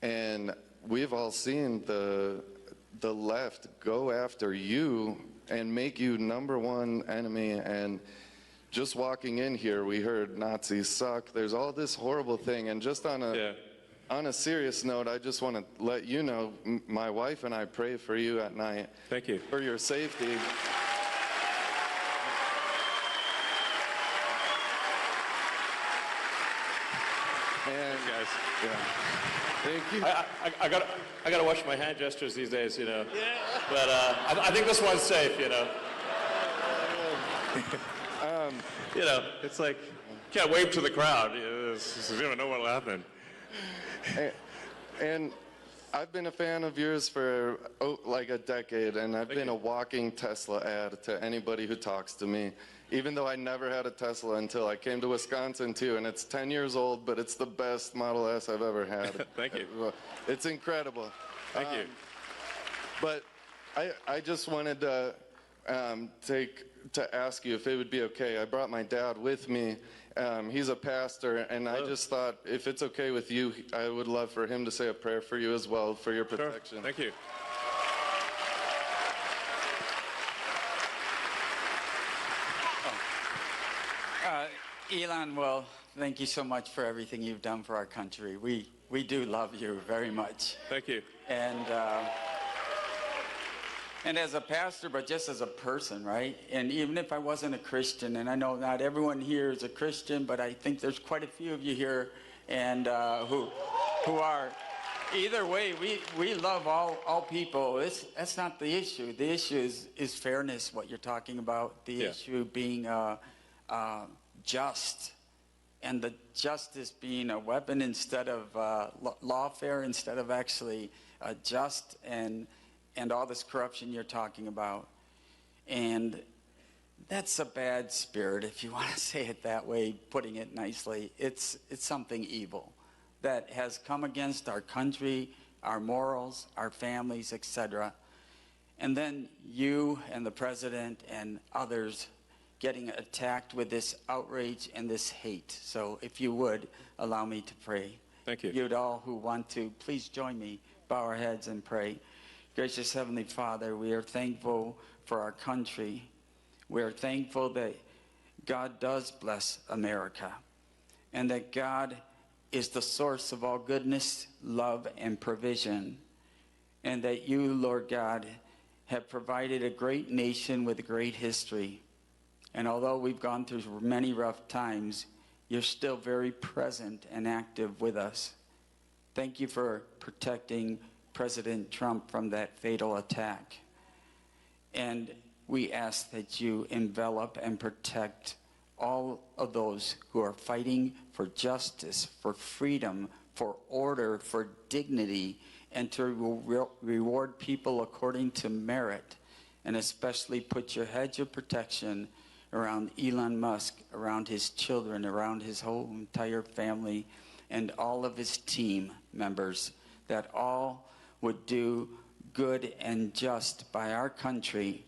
And we've all seen the left go after you and make you number one enemy. And just walking in here, we heard Nazis suck. There's all this horrible thing. And just on a serious note, I just want to let you know, my wife and I pray for you at night. Thank you. For your safety. And guys, thank you. I gotta watch my hand gestures these days, Yeah. But I think this one's safe, It's like you can't wave to the crowd. You don't know what'll happen. And I've been a fan of yours for like a decade, and I've been a walking Tesla ad to anybody who talks to me. Even though I never had a Tesla until I came to Wisconsin too, and it's 10 years old, but it's the best Model S I've ever had. Thank you. It's incredible. Thank you. But I just wanted to ask you if it would be okay. I brought my dad with me. He's a pastor, and I just thought, if it's okay with you, I would love for him to say a prayer for you as well, for your protection. Sure. Thank you. Elon, well, thank you so much for everything you've done for our country. We do love you very much. Thank you. And as a pastor, but just as a person, right? And even if I wasn't a Christian, and I know not everyone here is a Christian, but I think there's quite a few of you here and who are. Either way, we love all people. That's not the issue. The issue is fairness, what you're talking about. The issue being just, and the justice being a weapon instead of lawfare, instead of actually just, and all this corruption you're talking about. And that's a bad spirit, if you want to say it that way, putting it nicely. It's something evil that has come against our country, our morals, our families, etc. And then you and the president and others getting attacked with this outrage and this hate. So if you would, allow me to pray. Thank you. You'd all who want to, please join me bow our heads and pray. Gracious Heavenly Father, we are thankful for our country. We are thankful that God does bless America, and that God is the source of all goodness, love, and provision, and that you, Lord God, have provided a great nation with a great history. And although we've gone through many rough times, you're still very present and active with us. Thank you for protecting President Trump from that fatal attack. And we ask that you envelop and protect all of those who are fighting for justice, for freedom, for order, for dignity, and to reward people according to merit, and especially put your hedge of protection around Elon Musk, around his children, around his whole entire family, and all of his team members, that all would do good and just by our country,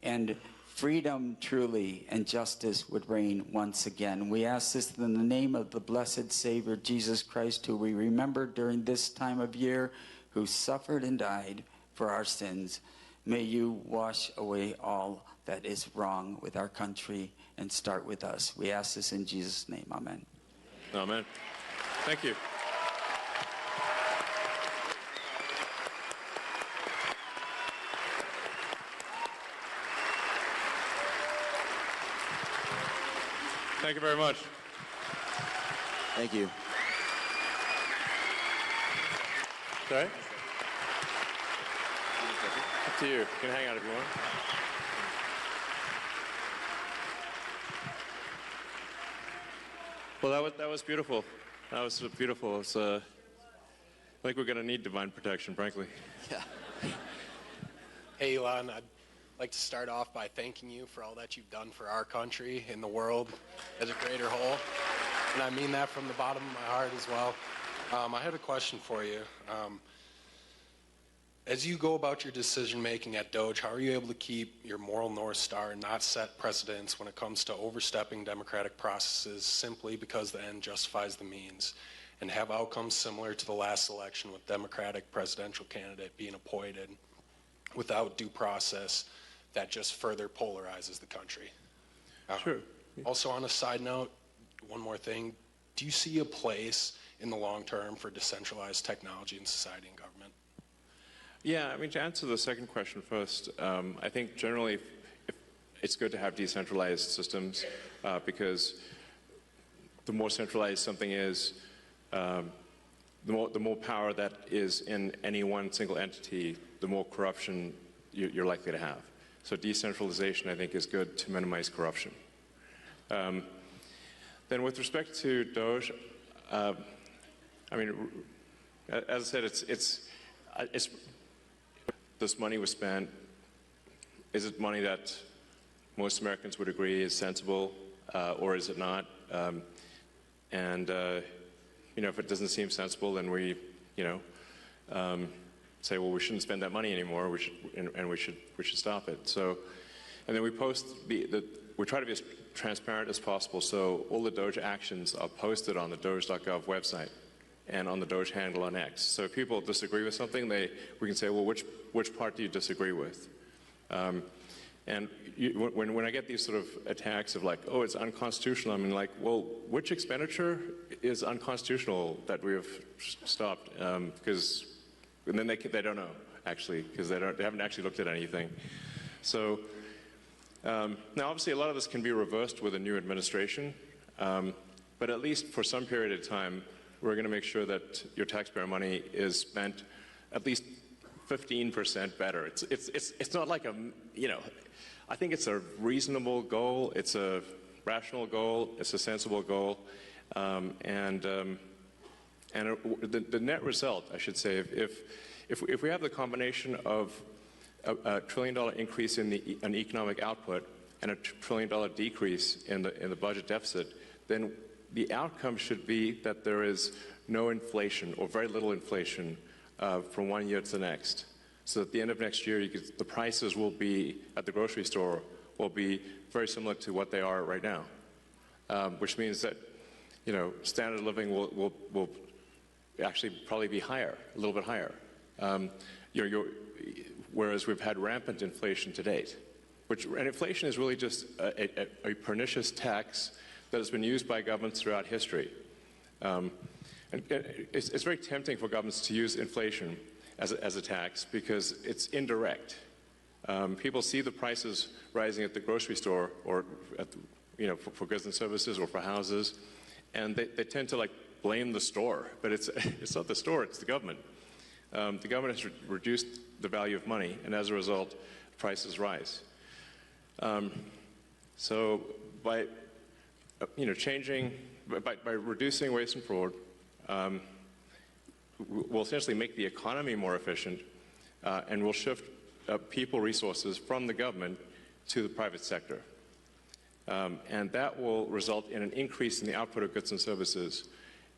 and freedom truly and justice would reign once again. We ask this in the name of the blessed Savior, Jesus Christ, who we remember during this time of year, who suffered and died for our sins. May you wash away all that is wrong with our country and start with us. We ask this in Jesus' name. Amen. Amen. Thank you. Thank you very much. Thank you. Sorry? Up to you. You can hang out if you want. Well, that was beautiful. That was beautiful. It's, I think we're going to need divine protection, frankly. Yeah. Hey, Elon, I'd like to start off by thanking you for all that you've done for our country and the world as a greater whole. And I mean that from the bottom of my heart as well. I had a question for you. As you go about your decision-making at Doge, how are you able to keep your moral North Star and not set precedents when it comes to overstepping democratic processes simply because the end justifies the means, and have outcomes similar to the last election with Democratic presidential candidate being appointed without due process that just further polarizes the country? Sure. Also, on a side note, one more thing. Do you see a place in the long term for decentralized technology in society and government? Yeah, I mean, to answer the second question first, I think generally it's good to have decentralized systems because the more centralized something is, the more power that is in any one single entity, the more corruption you're likely to have. So decentralization, I think, is good to minimize corruption. Then with respect to Doge, I mean, as I said, it's this money was spent. Is it money that most Americans would agree is sensible, or is it not? You know, if it doesn't seem sensible, then we, you know, say, well, we shouldn't spend that money anymore. We should stop it. So, and then we post we try to be as transparent as possible. So all the Doge actions are posted on the Doge.gov website and on the Doge handle on X. So if people disagree with something, we can say, well, which part do you disagree with? And when I get these sort of attacks of like, oh, it's unconstitutional, I mean, like, well, which expenditure is unconstitutional that we have stopped? Because and then they don't know, actually, because they haven't actually looked at anything. So now, obviously, a lot of this can be reversed with a new administration, but at least for some period of time, we're going to make sure that your taxpayer money is spent at least 15% better. It's not like a, you know, I think it's a reasonable goal, it's a rational goal, it's a sensible goal, and the net result, I should say, if we have the combination of a $1 trillion increase in an economic output and a $1 trillion decrease in the budget deficit, then the outcome should be that there is no inflation or very little inflation from one year to the next. So at the end of next year, the prices will be at the grocery store will be very similar to what they are right now, which means that, you know, standard of living will actually probably be higher, a little bit higher. Whereas we've had rampant inflation to date. And inflation is really just a pernicious tax that has been used by governments throughout history. And it's very tempting for governments to use inflation as a tax because it's indirect. People see the prices rising at the grocery store or at for goods and services or for houses, and they tend to blame the store, but it's not the store, it's the government. The government has reduced the value of money, and as a result, prices rise. So by by reducing waste and fraud, we'll essentially make the economy more efficient, and we'll shift people resources from the government to the private sector. And that will result in an increase in the output of goods and services,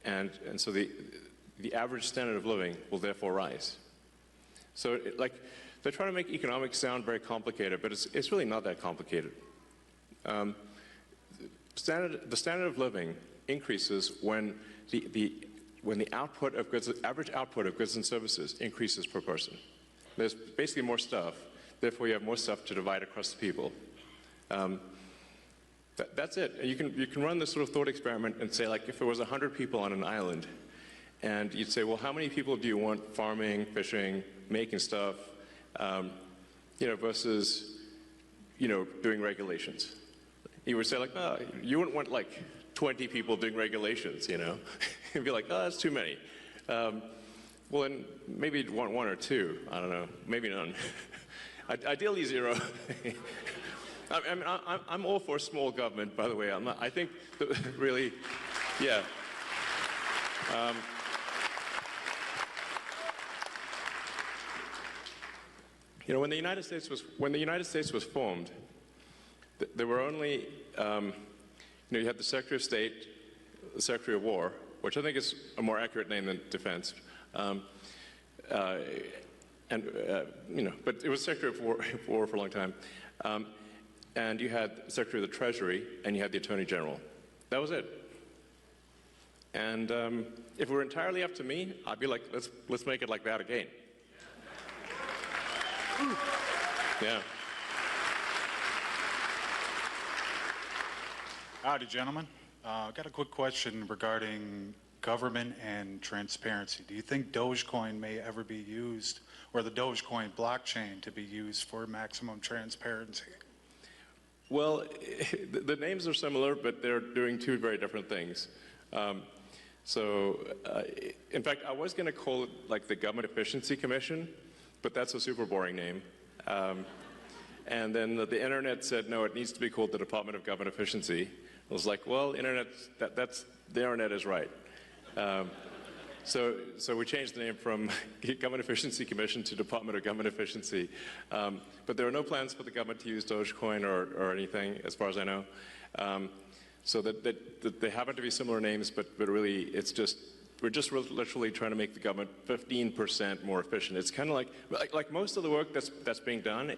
and so the average standard of living will therefore rise. So they're trying to make economics sound very complicated, but it's really not that complicated. The standard of living increases when the output of goods, average output of goods and services increases per person. There's basically more stuff, therefore you have more stuff to divide across the people. That's it. You can run this sort of thought experiment and say, if there was 100 people on an island, and you'd say, well, how many people do you want farming, fishing, making stuff, versus, doing regulations? You would say, oh, you wouldn't want 20 people doing regulations, You'd be like, oh, that's too many. Well, then maybe you'd want one or two. I don't know, maybe none. Ideally, zero. I'm all for small government, by the way. I think that really, yeah. When the United States was formed, there were only, you had the Secretary of State, the Secretary of War, which I think is a more accurate name than defense. But it was Secretary of War for a long time. And you had Secretary of the Treasury, and you had the Attorney General. That was it. And if it were entirely up to me, I'd be like, let's make it like that again. Yeah. Howdy, gentlemen. I've got a quick question regarding government and transparency. Do you think Dogecoin may ever be used, or the Dogecoin blockchain to be used for maximum transparency? Well, the names are similar, but they're doing two very different things. In fact, I was going to call it the Government Efficiency Commission, but that's a super boring name. And then the internet said, no, it needs to be called the Department of Government Efficiency. I was like, well, the internet is right. So we changed the name from Government Efficiency Commission to Department of Government Efficiency. But there are no plans for the government to use Dogecoin or anything, as far as I know. So that they happen to be similar names, but really we're just literally trying to make the government 15% more efficient. It's kind of like most of the work that's being done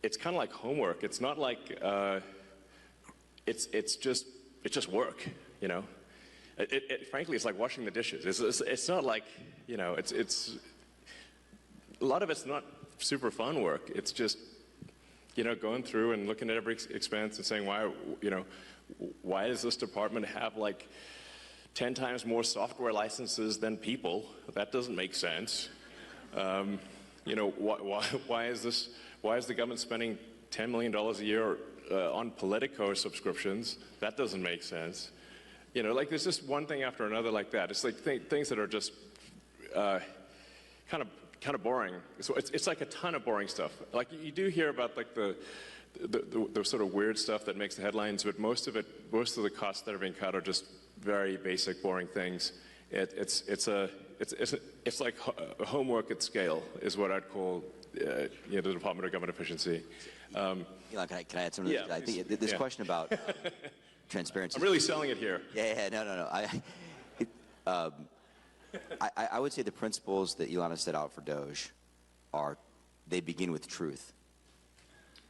it's kind of like homework. It's not like it's just work, frankly, it's like washing the dishes. It's not like, it's a lot of it's not super fun work. It's just, going through and looking at every expense and saying, why does this department have 10 times more software licenses than people? That doesn't make sense. Why is the government spending $10 million a year on Politico subscriptions? That doesn't make sense. There's just one thing after another like that. It's things that are just kind of boring. So it's like a ton of boring stuff. You do hear about the sort of weird stuff that makes the headlines, but most of the costs that are being cut are just very basic, boring things. It's like homework at scale is what I'd call the Department of Government Efficiency. Can I add something? Yeah, I think this question about transparency. I'm really selling it here. Yeah, no. I would say the principles that Elon has set out for Doge they begin with truth.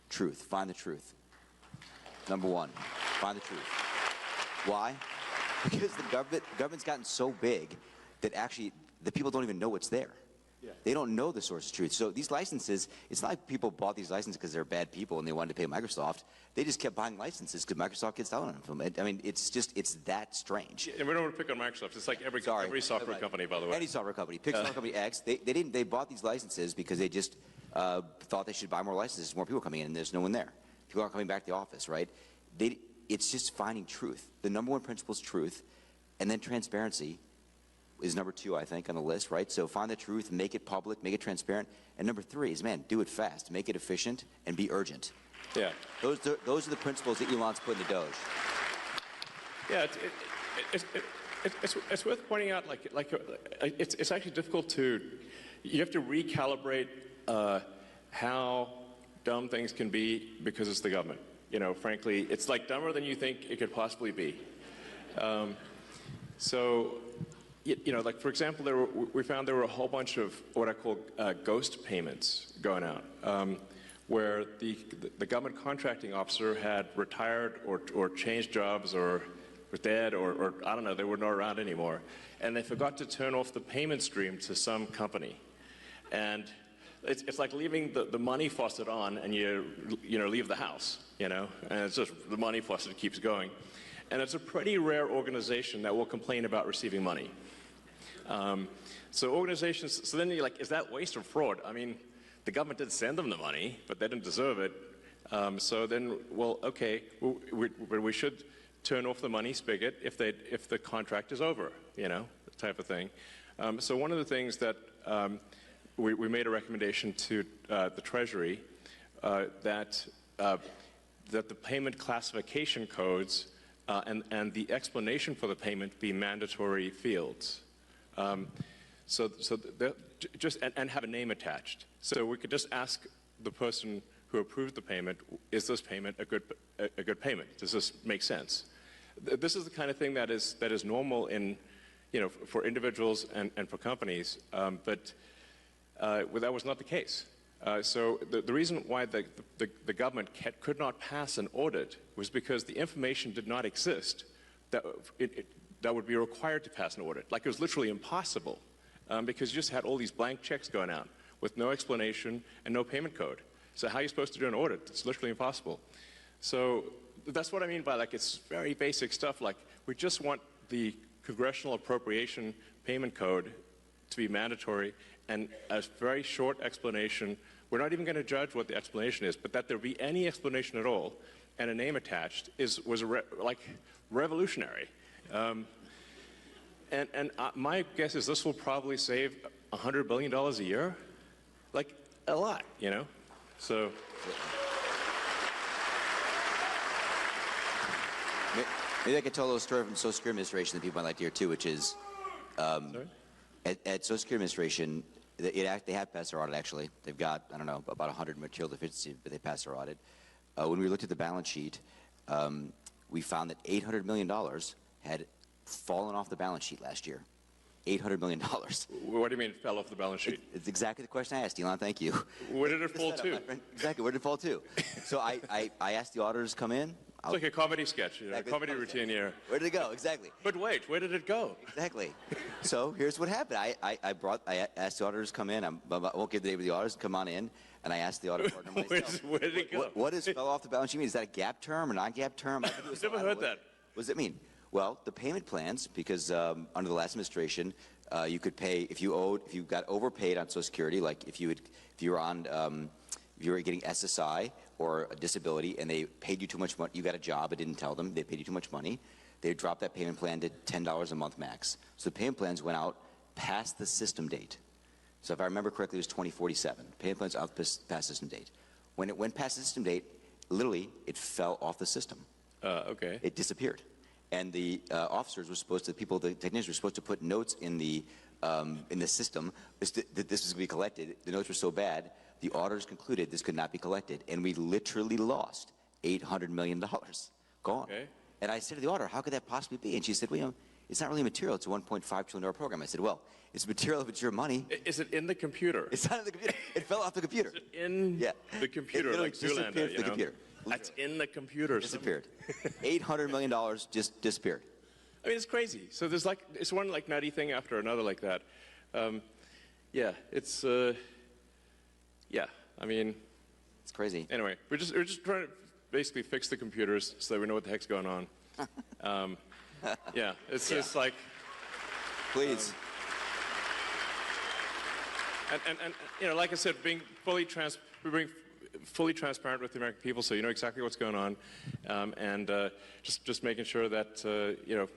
Truth. Find the truth. Number one, find the truth. Why? Because the government's gotten so big that actually the people don't even know it's there. They don't know the source of truth. So these licenses, it's not like people bought these licenses because they're bad people and they wanted to pay Microsoft. They just kept buying licenses because Microsoft gets selling them from it. I mean, it's that strange. And we don't want to pick on Microsoft. It's like every software company, by the way. Any software company. Pick software company X. They bought these licenses because they just thought they should buy more licenses. More people coming in and there's no one there. People aren't coming back to the office, right? It's just finding truth. The number one principle is truth, and then transparency is number 2, I think, on the list, right? So find the truth, make it public, make it transparent. And number 3 is, man, do it fast, make it efficient, and be urgent. Yeah. Those are the principles that Elon's put in the Doge. Yeah, it's worth pointing out, it's actually difficult to, you have to recalibrate how dumb things can be because it's the government. You know, frankly, it's like dumber than you think it could possibly be. So, you know, like for example, we found there were a whole bunch of what I call ghost payments going out, where the government contracting officer had retired or changed jobs or was dead or I don't know, they were not around anymore, and they forgot to turn off the payment stream to some company, and it's like leaving the money faucet on and you know leave the house, you know, and it's just the money faucet keeps going, and it's a pretty rare organization that will complain about receiving money. So organizations, so then you're like, is that waste or fraud? I mean, the government did send them the money, but they didn't deserve it. So then, well, okay, we should turn off the money spigot if the contract is over, you know, type of thing. So one of the things that we made a recommendation to the Treasury that the payment classification codes and the explanation for the payment be mandatory fields. And have a name attached. So we could just ask the person who approved the payment, is this payment a good payment? Does this make sense? This is the kind of thing that is normal in, you know, for individuals and for companies, but that was not the case. So the reason why the government could not pass an audit was because the information did not exist that would be required to pass an audit. Like, it was literally impossible because you just had all these blank checks going out with no explanation and no payment code. So how are you supposed to do an audit? It's literally impossible. So that's what I mean by, like, it's very basic stuff. Like, we just want the congressional appropriation payment code to be mandatory and a very short explanation. We're not even going to judge what the explanation is, but that there be any explanation at all and a name attached was revolutionary. My guess is this will probably save $100 billion a year, like a lot, you know. So maybe I could tell a little story from Social Security Administration that people might like to hear too, which is at Social Security Administration, they have passed their audit. Actually, they've got, I don't know, about 100 material deficiencies, but they passed their audit. When we looked at the balance sheet, we found that $800 million had fallen off the balance sheet last year. $800 million. What do you mean fell off the balance sheet? It's exactly the question I asked, Elon. Thank you. Where did it fall to? Exactly, where did it fall to? So I asked the auditors to come in. It's like a comedy sketch, you know, exactly. A comedy routine here. Where did it go? Exactly. But wait, where did it go? Exactly. So here's what happened. I asked the auditors to come in. I won't give the name of the auditors. Come on in. And I asked the audit partner myself, where did it go? What does fell off the balance sheet mean? Is that a gap term or non-gap term? I've never heard that. What does it mean? Well, the payment plans, because under the last administration, you could pay if you got overpaid on Social Security, like if you were getting SSI or a disability and they paid you too much money, you got a job, it didn't tell them, they paid you too much money, they dropped that payment plan to $10 a month max. So the payment plans went out past the system date. So if I remember correctly, it was 2047. Payment plans out past system date. When it went past the system date, literally, it fell off the system. Okay. It disappeared. And the officers were supposed to, the technicians were supposed to put notes in the system that this was going to be collected. The notes were so bad, the auditors concluded this could not be collected, and we literally lost $800 million. Gone. Okay. And I said to the auditor, how could that possibly be? And she said, well, you know, it's not really material. It's a $1.5 trillion program. I said, well, it's material if it's your money. Is it in the computer? It's not in the computer. It fell off the computer. Is it in the computer? It like disappeared from the computer. That's in the computer. Disappeared. $800 million just disappeared. I mean, it's crazy. So there's it's one like nutty thing after another like that. Yeah, it's yeah. I mean, it's crazy. Anyway, we're just trying to basically fix the computers so that we know what the heck's going on. Yeah, it's just like. Please. And you know, like I said, being fully transparent with the American people, so you know exactly what's going on, and just making sure that you know,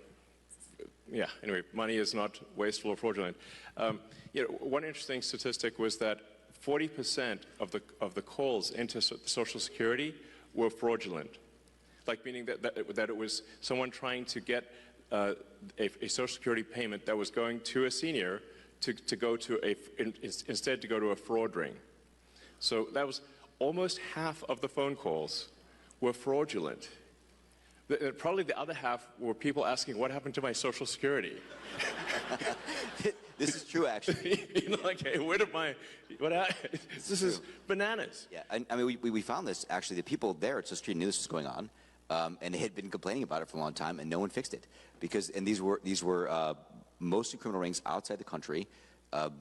yeah. Anyway, money is not wasteful or fraudulent. You know, one interesting statistic was that 40% of the calls into Social Security were fraudulent, like meaning that it was someone trying to get a Social Security payment that was going to a senior to go to instead to go to a fraud ring. So that was almost half of the phone calls were fraudulent. Probably the other half were people asking, what happened to my Social Security? This is true, actually. You know, like, hey, where did my, this is bananas. Yeah, I mean, we found this, actually, the people there at Social Security knew this was going on, and they had been complaining about it for a long time, and no one fixed it. Because, and these were mostly criminal rings outside the country,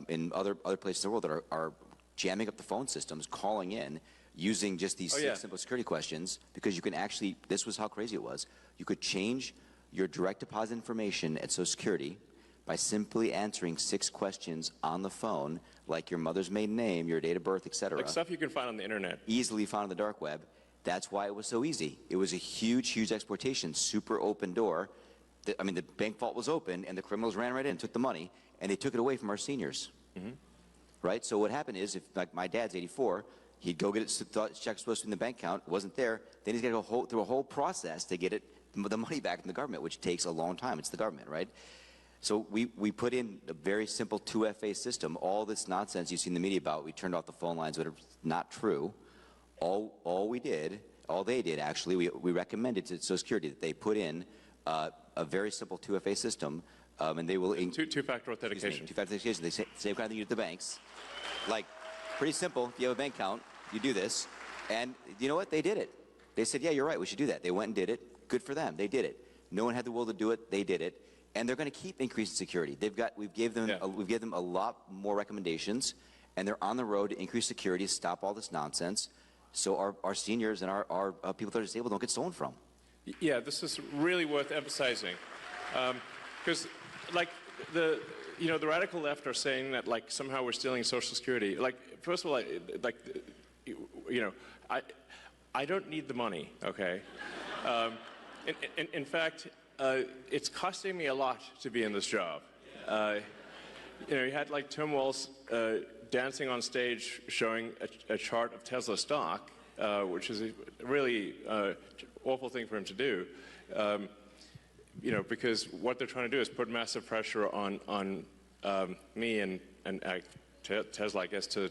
in other places in the world that are jamming up the phone systems, calling in, using just these six simple security questions, because you can actually, this was how crazy it was, you could change your direct deposit information at Social Security by simply answering 6 questions on the phone, like your mother's maiden name, your date of birth, etc. Like stuff you can find on the internet. Easily found on the dark web. That's why it was so easy. It was a huge, huge exploitation, super open door. I mean, the bank vault was open, and the criminals ran right in and took the money, and they took it away from our seniors. Mm-hmm. Right? So what happened is, if like my dad's 84, he'd go get it, thought his check was supposed to be in the bank account, it wasn't there, then he's got to go through a whole process to get the money back from the government, which takes a long time. It's the government, right? So we put in a very simple 2FA system. All this nonsense you see in the media about, we turned off the phone lines, but it's not true. All they did actually, we recommended to Social Security that they put in a very simple 2FA system, and they will... Two-factor authentication. Two-factor authentication. They same kind of thing you do at the banks. Like, pretty simple. If you have a bank account, you do this. And you know what? They did it. They said, yeah, you're right, we should do that. They went and did it. Good for them. They did it. No one had the will to do it. They did it. And they're going to keep increasing security. We've given them a lot more recommendations, and they're on the road to increase security, stop all this nonsense, so our seniors and our people that are disabled don't get stolen from. Yeah, this is really worth emphasizing, because like the radical left are saying that like somehow we're stealing Social Security. Like, first of all, I don't need the money. Okay, in fact. It's costing me a lot to be in this job. You know, you had like Tim Walz dancing on stage showing a chart of Tesla stock, which is a really awful thing for him to do. You know, because what they're trying to do is put massive pressure on me and Tesla, I guess, to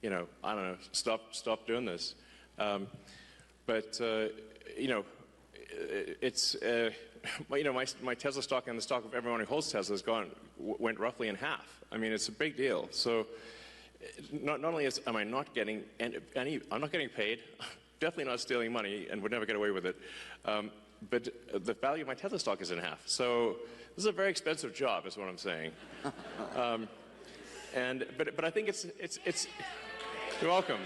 you know, I don't know, stop doing this. But you know. It's you know, my Tesla stock and the stock of everyone who holds Tesla went roughly in half. I mean, it's a big deal. So not only am I not getting I'm not getting paid, definitely not stealing money, and would never get away with it. But the value of my Tesla stock is in half. So this is a very expensive job, is what I'm saying. But I think it's you're welcome.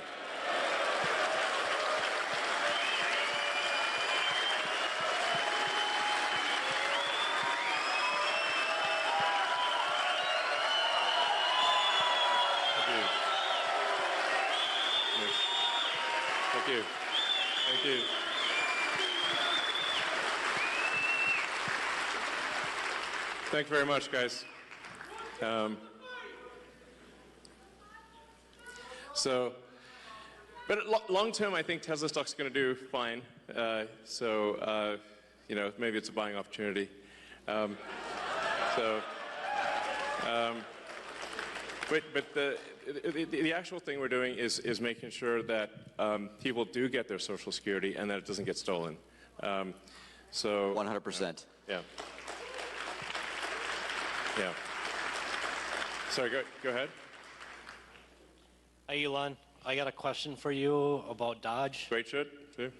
Thank you. Thank you very much, guys. But long term, I think Tesla stock's going to do fine. You know, maybe it's a buying opportunity. But the actual thing we're doing is making sure that people do get their Social Security and that it doesn't get stolen. 100%. Yeah. Yeah. Sorry, go ahead. Hi, Elon. I got a question for you about Dodge. Great shit, too.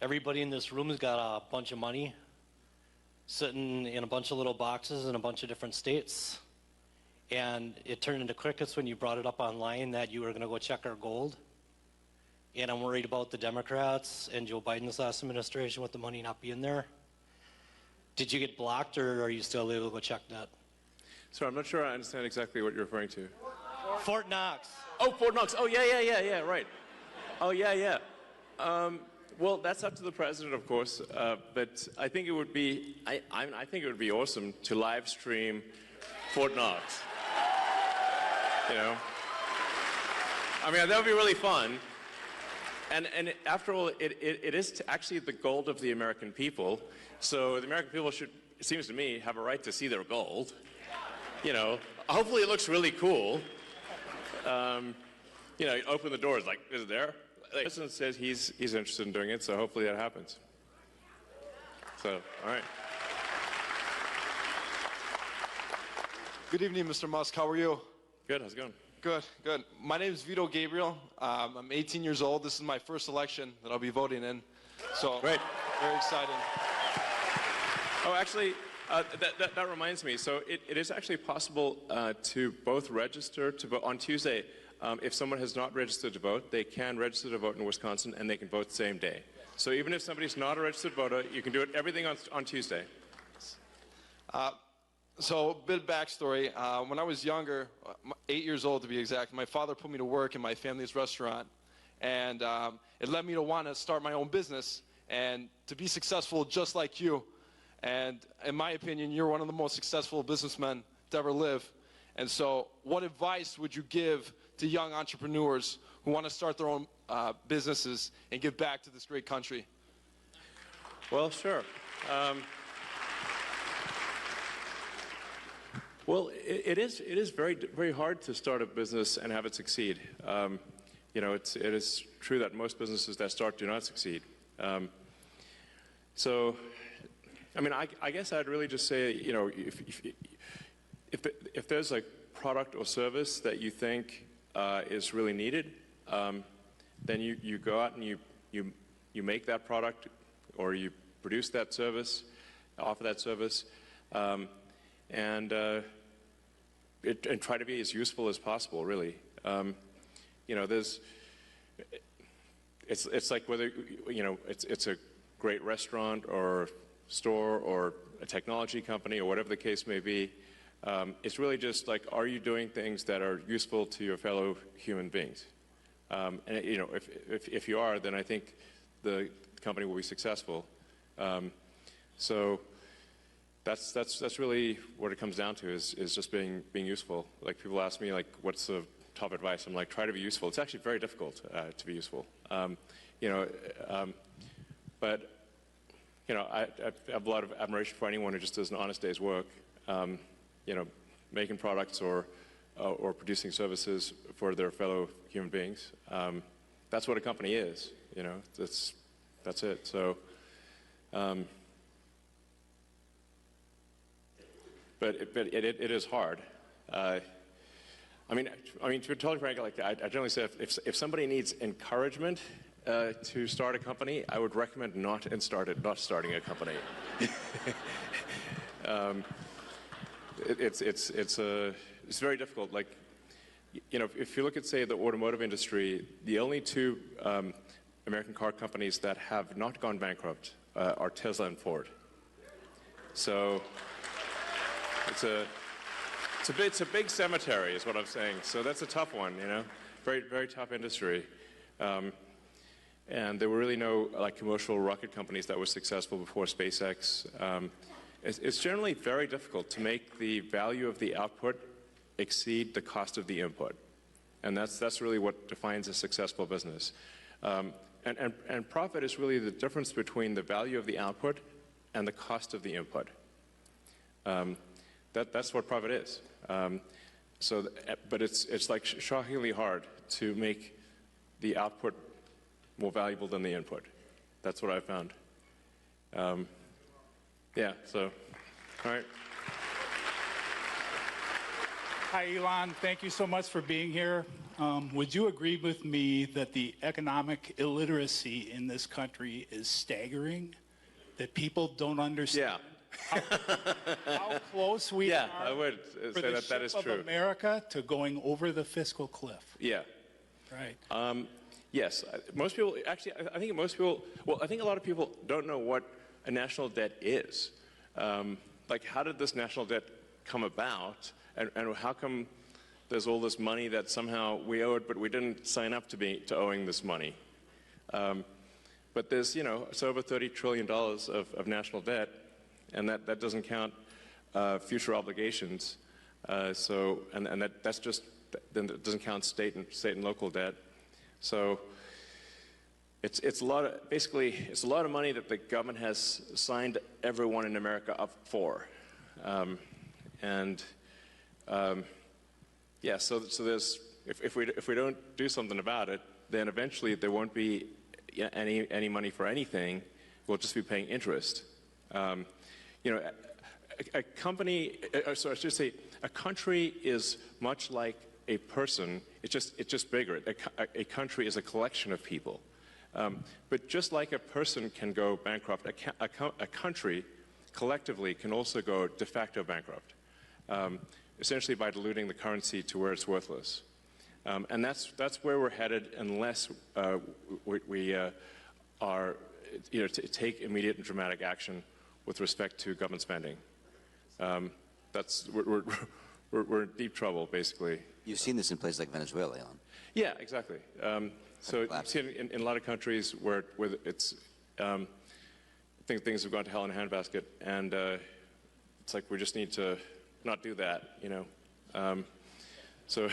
Everybody in this room has got a bunch of money sitting in a bunch of little boxes in a bunch of different states. and it turned into crickets when you brought it up online that you were going to go check our gold. And I'm worried about the Democrats and Joe Biden's last administration with the money not being there. Did you get blocked, or are you still able to go check that? Sorry, I'm not sure I understand exactly what you're referring to. Fort Knox. Oh, Fort Knox. Oh, yeah, right. Oh, yeah. Well, that's up to the president, of course. But I think it would be, I think it would be awesome to live stream Fort Knox. You know, I mean, that would be really fun. And after all, it is actually the gold of the American people. So the American people should, it seems to me, have a right to see their gold. You know, hopefully it looks really cool. You know, you open the doors, like, is it there? The president says he's interested in doing it, so hopefully that happens. So, all right. Good evening, Mr. Musk. How are you? Good. How's it going? Good. My name is Vito Gabriel. I'm 18 years old. This is my first election that I'll be voting in. So, great. Very exciting. Oh, actually, that reminds me. So it is actually possible to both register to vote on Tuesday. If someone has not registered to vote, they can register to vote in Wisconsin, and they can vote the same day. So even if somebody's not a registered voter, you can do everything on Tuesday. So, a bit of backstory. When I was younger, 8 years old to be exact, my father put me to work in my family's restaurant. And it led me to want to start my own business and to be successful just like you. And in my opinion, you're one of the most successful businessmen to ever live. And so, what advice would you give to young entrepreneurs who want to start their own businesses and give back to this great country? Well, sure. Well, it is very hard to start a business and have it succeed. You know, it is true that most businesses that start do not succeed. So, I mean, I guess I'd really just say, you know, if there's a product or service that you think is really needed, then you go out and you make that product, or you produce that service, offer that service, and try to be as useful as possible, really. You know, it's like whether, you know, it's a great restaurant or store or a technology company or whatever the case may be. It's really just like, are you doing things that are useful to your fellow human beings? And you know, if you are, then I think the company will be successful. So that's really what it comes down to, is just being useful. Like, people ask me, like, what's the top advice? I'm like, try to be useful. It's actually very difficult to be useful. You know, but you know, I have a lot of admiration for anyone who just does an honest day's work. You know, making products or producing services for their fellow human beings. That's what a company is. You know, that's it. So. But it is hard. I mean, to be totally frank, like I generally say, if somebody needs encouragement to start a company, I would recommend not starting a company. It's very difficult. Like, you know, if you look at, say, the automotive industry, the only two American car companies that have not gone bankrupt are Tesla and Ford. So. It's a big cemetery, is what I'm saying. So that's a tough one, you know, very tough industry. And there were really no like commercial rocket companies that were successful before SpaceX. It's generally very difficult to make the value of the output exceed the cost of the input, and that's really what defines a successful business. And profit is really the difference between the value of the output and the cost of the input. That's what profit is. But it's like shockingly hard to make the output more valuable than the input. That's what I found. Yeah, so, all right. Hi, Elon. Thank you so much for being here. Would you agree with me that the economic illiteracy in this country is staggering? That people don't understand How close we Yeah, are I would for say the that is ship true. of America to going over the fiscal cliff. Yeah. Right. Yes, most people, actually, I think most people, well, I think a lot of people don't know what a national debt is. Like, how did this national debt come about, and how come there's all this money that somehow we owe it, but we didn't sign up to owing this money? But there's, you know, it's over $30 trillion of national debt, and that doesn't count future obligations. And that's just, then it doesn't count state and local debt. So it's a lot of, basically, it's a lot of money that the government has signed everyone in America up for. Yeah, so there's, if we don't do something about it, then eventually there won't be any money for anything. We'll just be paying interest. You know, a company, so I should say, a country is much like a person. It's just bigger. A country is a collection of people. But just like a person can go bankrupt, a country collectively can also go de facto bankrupt, essentially by diluting the currency to where it's worthless. And that's where we're headed unless we are, you know, to take immediate and dramatic action with respect to government spending. We're in deep trouble, basically. You've seen this in places like Venezuela, Elon. Yeah, exactly. So you've seen it in a lot of countries where it's, I think things have gone to hell in a handbasket, and it's like we just need to not do that, you know. So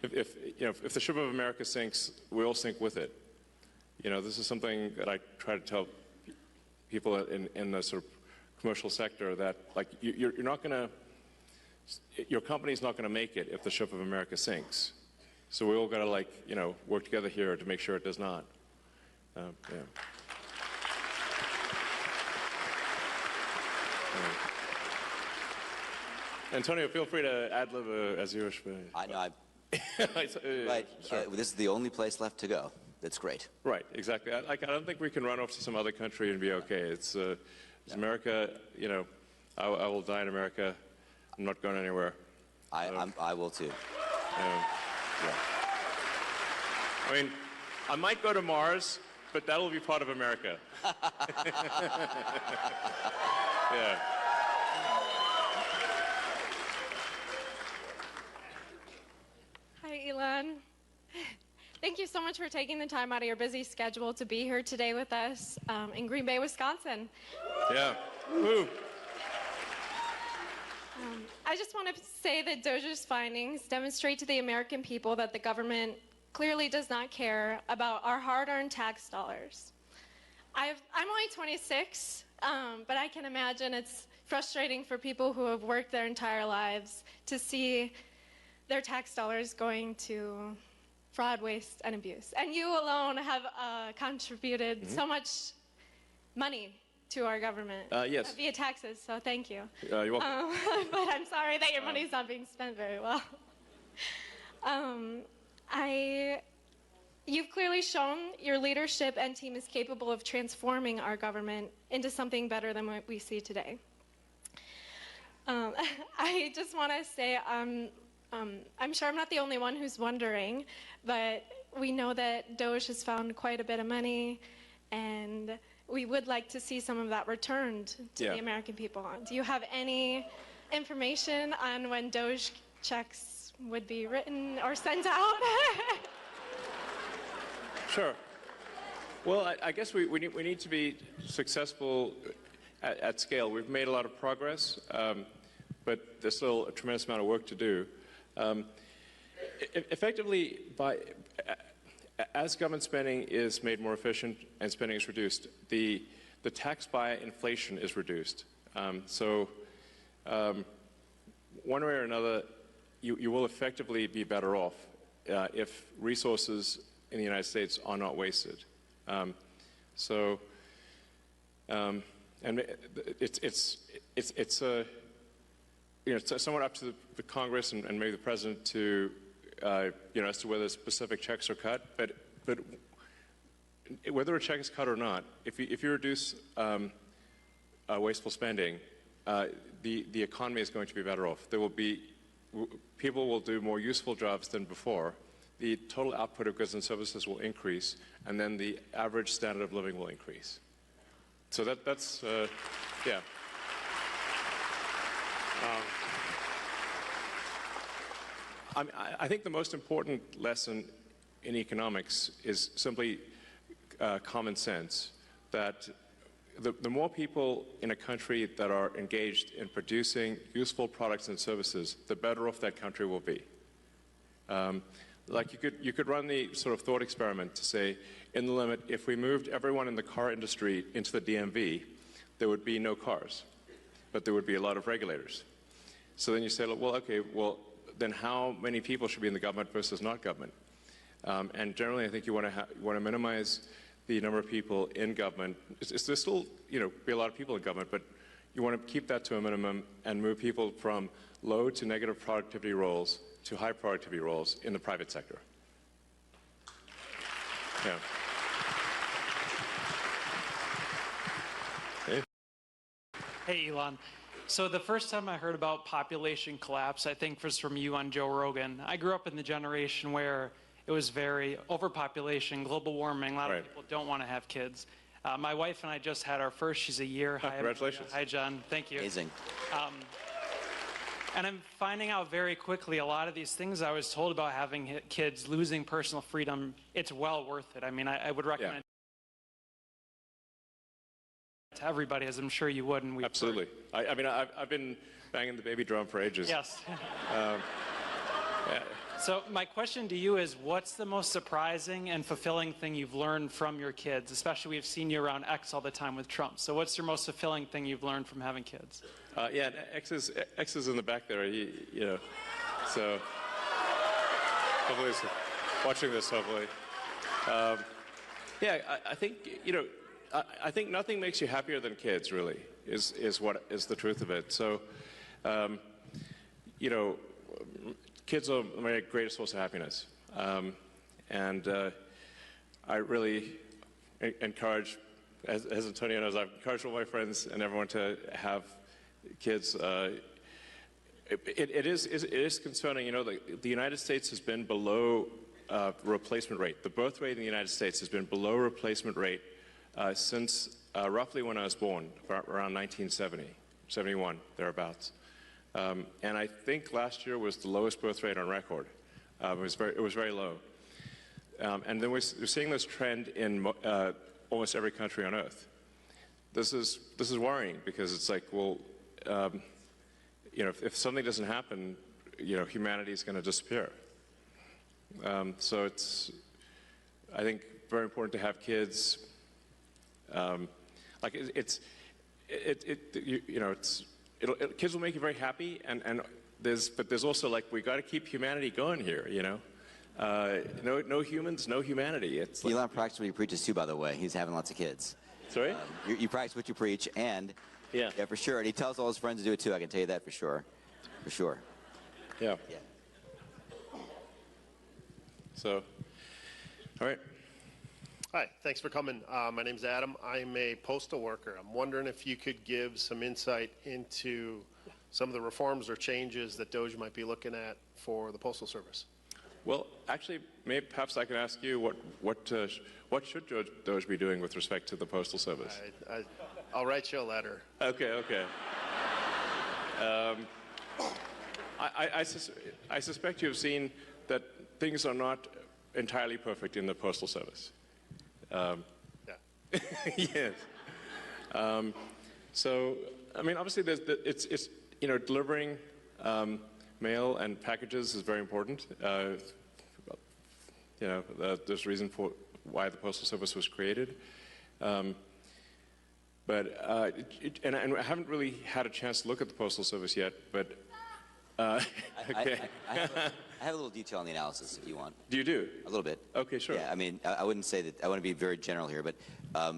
if the ship of America sinks, we all sink with it. You know, this is something that I try to tell people in the sort of commercial sector, that like you're not going to, your company's not going to make it if the ship of America sinks. So we all got to, like, you know, work together here to make sure it does not. Yeah. Antonio, feel free to ad-lib as you wish. I know. This is the only place left to go. That's great. Right, exactly. I don't think we can run off to some other country and be okay. It's America, you know, I will die in America. I'm not going anywhere. I will too. Yeah. I mean, I might go to Mars, but that'll be part of America. Yeah. Hi, Elon. Thank you so much for taking the time out of your busy schedule to be here today with us in Green Bay, Wisconsin. Yeah. Woo. I just want to say that Doge's findings demonstrate to the American people that the government clearly does not care about our hard-earned tax dollars. I'm only 26, but I can imagine it's frustrating for people who have worked their entire lives to see their tax dollars going to fraud, waste, and abuse. And you alone have contributed so much money to our government yes. via taxes, so thank you. You're welcome. But I'm sorry that your money's not being spent very well. You've clearly shown your leadership and team is capable of transforming our government into something better than what we see today. I just want to say I'm sure I'm not the only one who's wondering, but we know that Doge has found quite a bit of money, and we would like to see some of that returned to the American people. Do you have any information on when Doge checks would be written or sent out? Sure. Well, I guess we need to be successful at scale. We've made a lot of progress, but there's still a tremendous amount of work to do. Effectively, as government spending is made more efficient and spending is reduced, the tax by inflation is reduced. So one way or another, you will effectively be better off if resources in the United States are not wasted. And it's you know, it's somewhat up to the Congress and maybe the President to you know, as to whether specific checks are cut, but whether a check is cut or not, if you reduce wasteful spending, the economy is going to be better off. People will do more useful jobs than before. The total output of goods and services will increase, and then the average standard of living will increase. So that's yeah. I think the most important lesson in economics is simply common sense, that the more people in a country that are engaged in producing useful products and services, the better off that country will be. Like you could run the sort of thought experiment to say, in the limit, if we moved everyone in the car industry into the DMV, there would be no cars, but there would be a lot of regulators. So then you say, well, okay, well, then how many people should be in the government versus not government? And generally, I think you want to minimize the number of people in government. There's still, be a lot of people in government, but you want to keep that to a minimum and move people from low to negative productivity roles to high productivity roles in the private sector. Yeah. Hey, Elon. So the first time I heard about population collapse, I think was from you on Joe Rogan. I grew up in the generation where it was very overpopulation, global warming. A lot of people don't want to have kids. My wife and I just had our first. She's a year. Congratulations. Hi, John. Thank you. Amazing. And I'm finding out very quickly a lot of these things I was told about having kids, losing personal freedom, it's well worth it. I mean, I would recommend to everybody, as I'm sure you would. And Absolutely. I mean, I've been banging the baby drum for ages. Yes. Yeah. So my question to you is, what's the most surprising and fulfilling thing you've learned from your kids? Especially we've seen you around X all the time with Trump. So what's your most fulfilling thing you've learned from having kids? Yeah, X is in the back there, so hopefully he's watching this, hopefully. Yeah, I think, I think nothing makes you happier than kids, really, is what is the truth of it. So, kids are my greatest source of happiness. And I really encourage, as Antonio knows, I've encouraged all my friends and everyone to have kids. It is concerning, the United States has been below replacement rate. The birth rate in the United States has been below replacement rate since roughly when I was born, around 1970, 71, thereabouts. And I think last year was the lowest birth rate on record. It was very low. And then we're seeing this trend in almost every country on Earth. This is worrying because it's like, well, if something doesn't happen, humanity is going to disappear. So it's, I think, very important to have kids. Kids will make you very happy, but there's also we got to keep humanity going here, no humans, no humanity. It's Elon practices what he preaches too, by the way. He's having lots of kids. Sorry? You practice what you preach, and yeah, for sure. And he tells all his friends to do it too. I can tell you that for sure. For sure. Yeah. So, all right. Hi, thanks for coming. My name's Adam. I'm a postal worker. I'm wondering if you could give some insight into some of the reforms or changes that DOJ might be looking at for the Postal Service. Well, actually, perhaps I can ask you what should DOJ be doing with respect to the Postal Service? I'll write you a letter. Okay. I suspect you have seen that things are not entirely perfect in the Postal Service. Yes. So, I mean, obviously, it's delivering mail and packages is very important. There's a reason for why the Postal Service was created. But I haven't really had a chance to look at the Postal Service yet. But okay. I have a little detail on the analysis, if you want. Do you do? A little bit. Okay, sure. Yeah, I mean, I wouldn't say that. I want to be very general here, but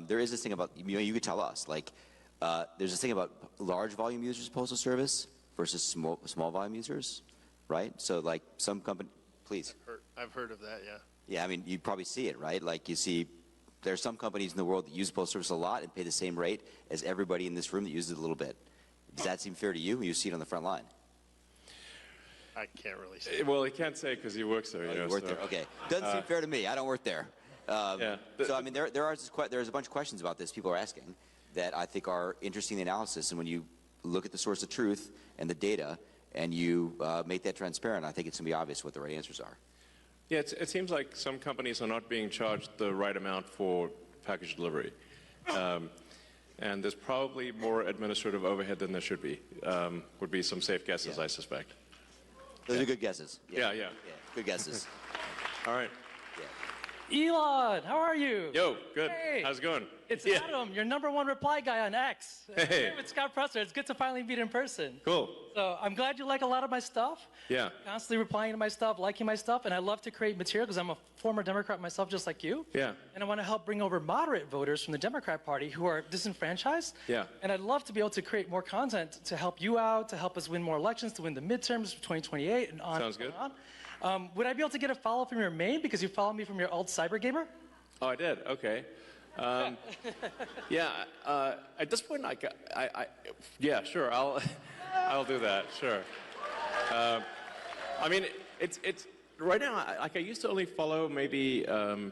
there is this thing about, you could tell us, there's this thing about large volume users of Postal Service versus small volume users, right? So, some company, please. I've heard of that, yeah. Yeah, I mean, you probably see it, right? You see There are some companies in the world that use the Postal Service a lot and pay the same rate as everybody in this room that uses it a little bit. Does that seem fair to you? You see it on the front line. I can't really say. Well, he can't say because he works there. You work there. Okay. Doesn't seem fair to me. I don't work there. So I mean, there's a bunch of questions about this people are asking that I think are interesting in the analysis. And when you look at the source of truth and the data, and you make that transparent, I think it's going to be obvious what the right answers are. Yeah, it seems like some companies are not being charged the right amount for package delivery. And there's probably more administrative overhead than there should be, would be some safe guesses, I suspect. Those are good guesses. Yeah. Good guesses. All right. Elon, how are you? Yo, good. Hey. How's it going? It's Adam, your #1 reply guy on X. Hey. With Scott Presser. It's good to finally meet in person. Cool. So I'm glad you like a lot of my stuff. Yeah. Constantly replying to my stuff, liking my stuff, and I love to create material because I'm a former Democrat myself just like you. Yeah. And I want to help bring over moderate voters from the Democrat Party who are disenfranchised. Yeah. And I'd love to be able to create more content to help you out, to help us win more elections, to win the midterms for 2028 and on. Sounds good. And on. Would I be able to get a follow from your main because you follow me from your old cyber gamer? Oh, I did. Okay. Yeah. At this point, yeah, sure. I'll do that. Sure. I mean, it's right now. I used to only follow maybe a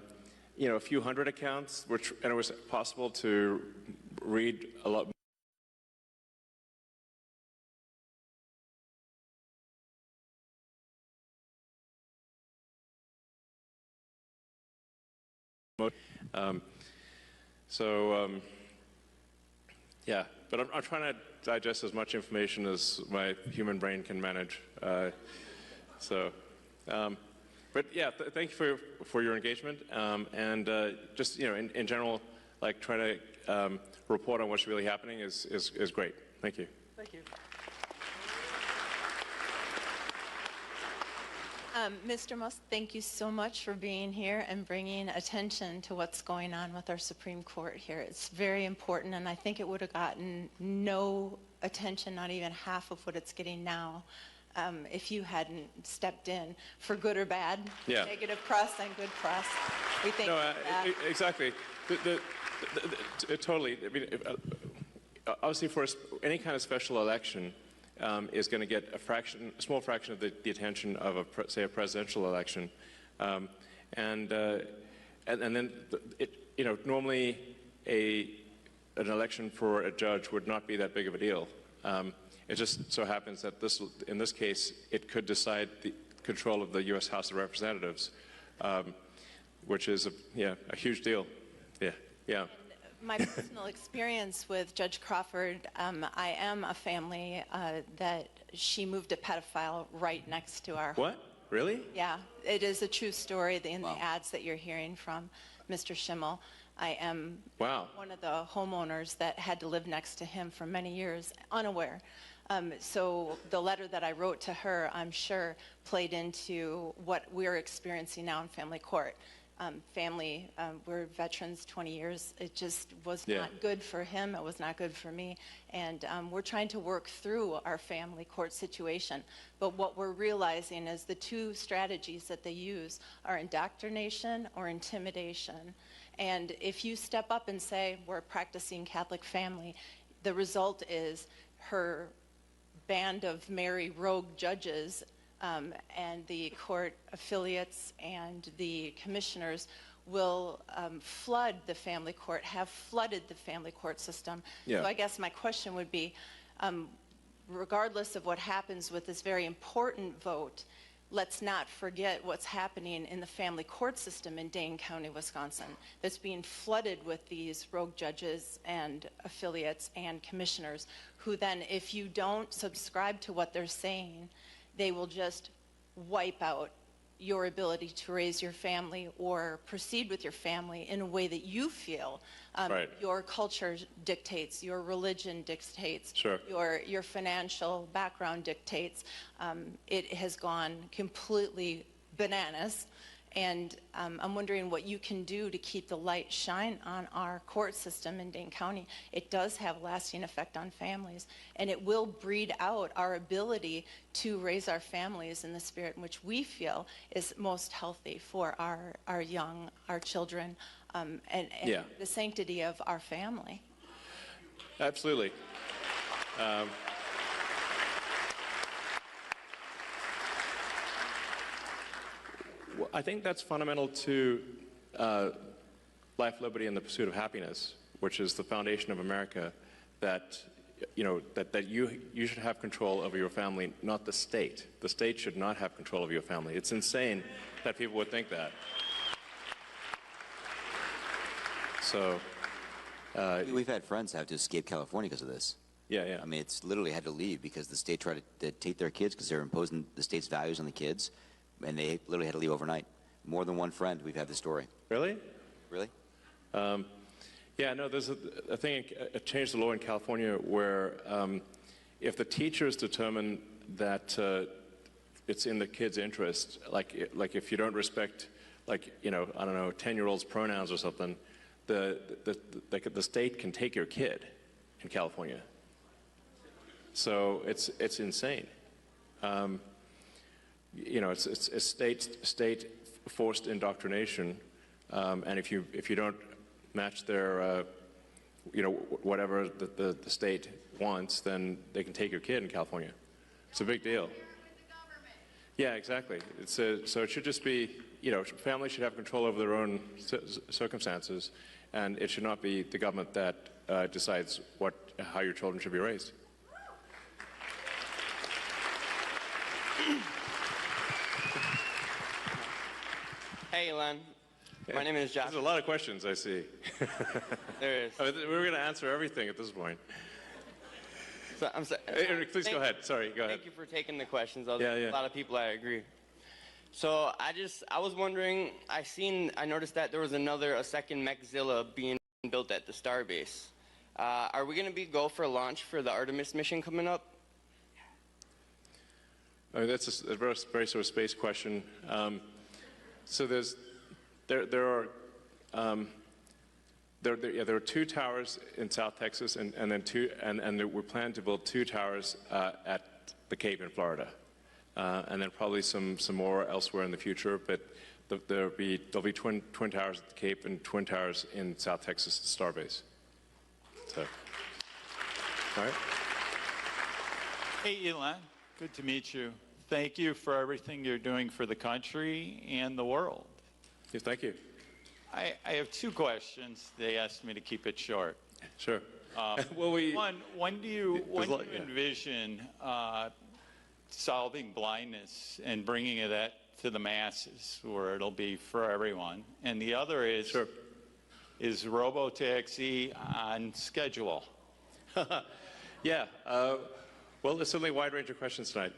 few hundred accounts, and it was possible to read a lot. Yeah, but I'm trying to digest as much information as my human brain can manage. But yeah, thank you for your engagement, and just in general, like trying to report on what's really happening is great. Thank you. Thank you. Mr. Musk, thank you so much for being here and bringing attention to what's going on with our Supreme Court here. It's very important, and I think it would have gotten no attention, not even half of what it's getting now, if you hadn't stepped in, for good or bad, Yeah. negative press and good press. We think that. Exactly. Totally. I mean, obviously, for any kind of special election, is going to get a small fraction of the attention of say a presidential election, and then normally an election for a judge would not be that big of a deal. It just so happens that in this case it could decide the control of the U.S. House of Representatives, which is a huge deal. Yeah. My personal experience with Judge Crawford, I am a family that she moved a pedophile right next to our home. What? Really? Yeah, it is a true story in the ads that you're hearing from Mr. Schimmel. I am one of the homeowners that had to live next to him for many years, unaware. So the letter that I wrote to her, I'm sure, played into what we're experiencing now in family court. We're veterans 20 years. It just was not good for him. It was not good for me. And we're trying to work through our family court situation. But what we're realizing is the two strategies that they use are indoctrination or intimidation. And if you step up and say, we're a practicing Catholic family, the result is her band of merry rogue judges and the court affiliates and the commissioners will flood the family court, have flooded the family court system. Yeah. So I guess my question would be, regardless of what happens with this very important vote, let's not forget what's happening in the family court system in Dane County, Wisconsin, that's being flooded with these rogue judges and affiliates and commissioners who then, if you don't subscribe to what they're saying, they will just wipe out your ability to raise your family or proceed with your family in a way that you feel your culture dictates, your religion dictates, your financial background dictates. It has gone completely bananas. And I'm wondering what you can do to keep the light shine on our court system in Dane County. It does have a lasting effect on families, and it will breed out our ability to raise our families in the spirit in which we feel is most healthy for our young, our children, and Yeah. the sanctity of our family. Absolutely. Well, I think that's fundamental to life, liberty, and the pursuit of happiness, which is the foundation of America, that you should have control over your family, not the state. The state should not have control of your family. It's insane that people would think that. So we've had friends have to escape California because of this. Yeah, yeah. I mean, it's literally had to leave because the state tried to take their kids because they're imposing the state's values on the kids, and they literally had to leave overnight. More than one friend, we've had this story. Really? Really? Yeah, no, there's a thing, a change the law in California where if the teachers determine that it's in the kid's interest, like if you don't respect, like, I don't know, 10-year-old's pronouns or something, the state can take your kid in California. So it's insane. It's state forced indoctrination, and if you don't match their whatever the state wants, then they can take your kid in California. It's a big deal. Yeah, exactly. So it should just be, families should have control over their own circumstances, and it should not be the government that decides how your children should be raised. Hey, Elon. My name is Josh. There's a lot of questions, I see. There is. We're going to answer everything at this point. So, I'm sorry. Please go ahead. Sorry, go ahead. Thank you for taking the questions. Yeah. A lot of people, I agree. So I was wondering, I noticed that there was a second Mechzilla being built at the Starbase. Are we going to go for a launch for the Artemis mission coming up? I mean, that's a very sort of space question. So there are two towers in South Texas, and then we're planning to build two towers at the Cape in Florida, and then probably some more elsewhere in the future. But there'll be twin towers at the Cape and twin towers in South Texas at Starbase. So, all right. Hey, Elon. Good to meet you. Thank you for everything you're doing for the country and the world. Yes, thank you. I have two questions. They asked me to keep it short. Sure. When do you envision solving blindness and bringing that to the masses where it'll be for everyone? And the other is, is robotaxi on schedule? Yeah. Well, there's certainly a wide range of questions tonight.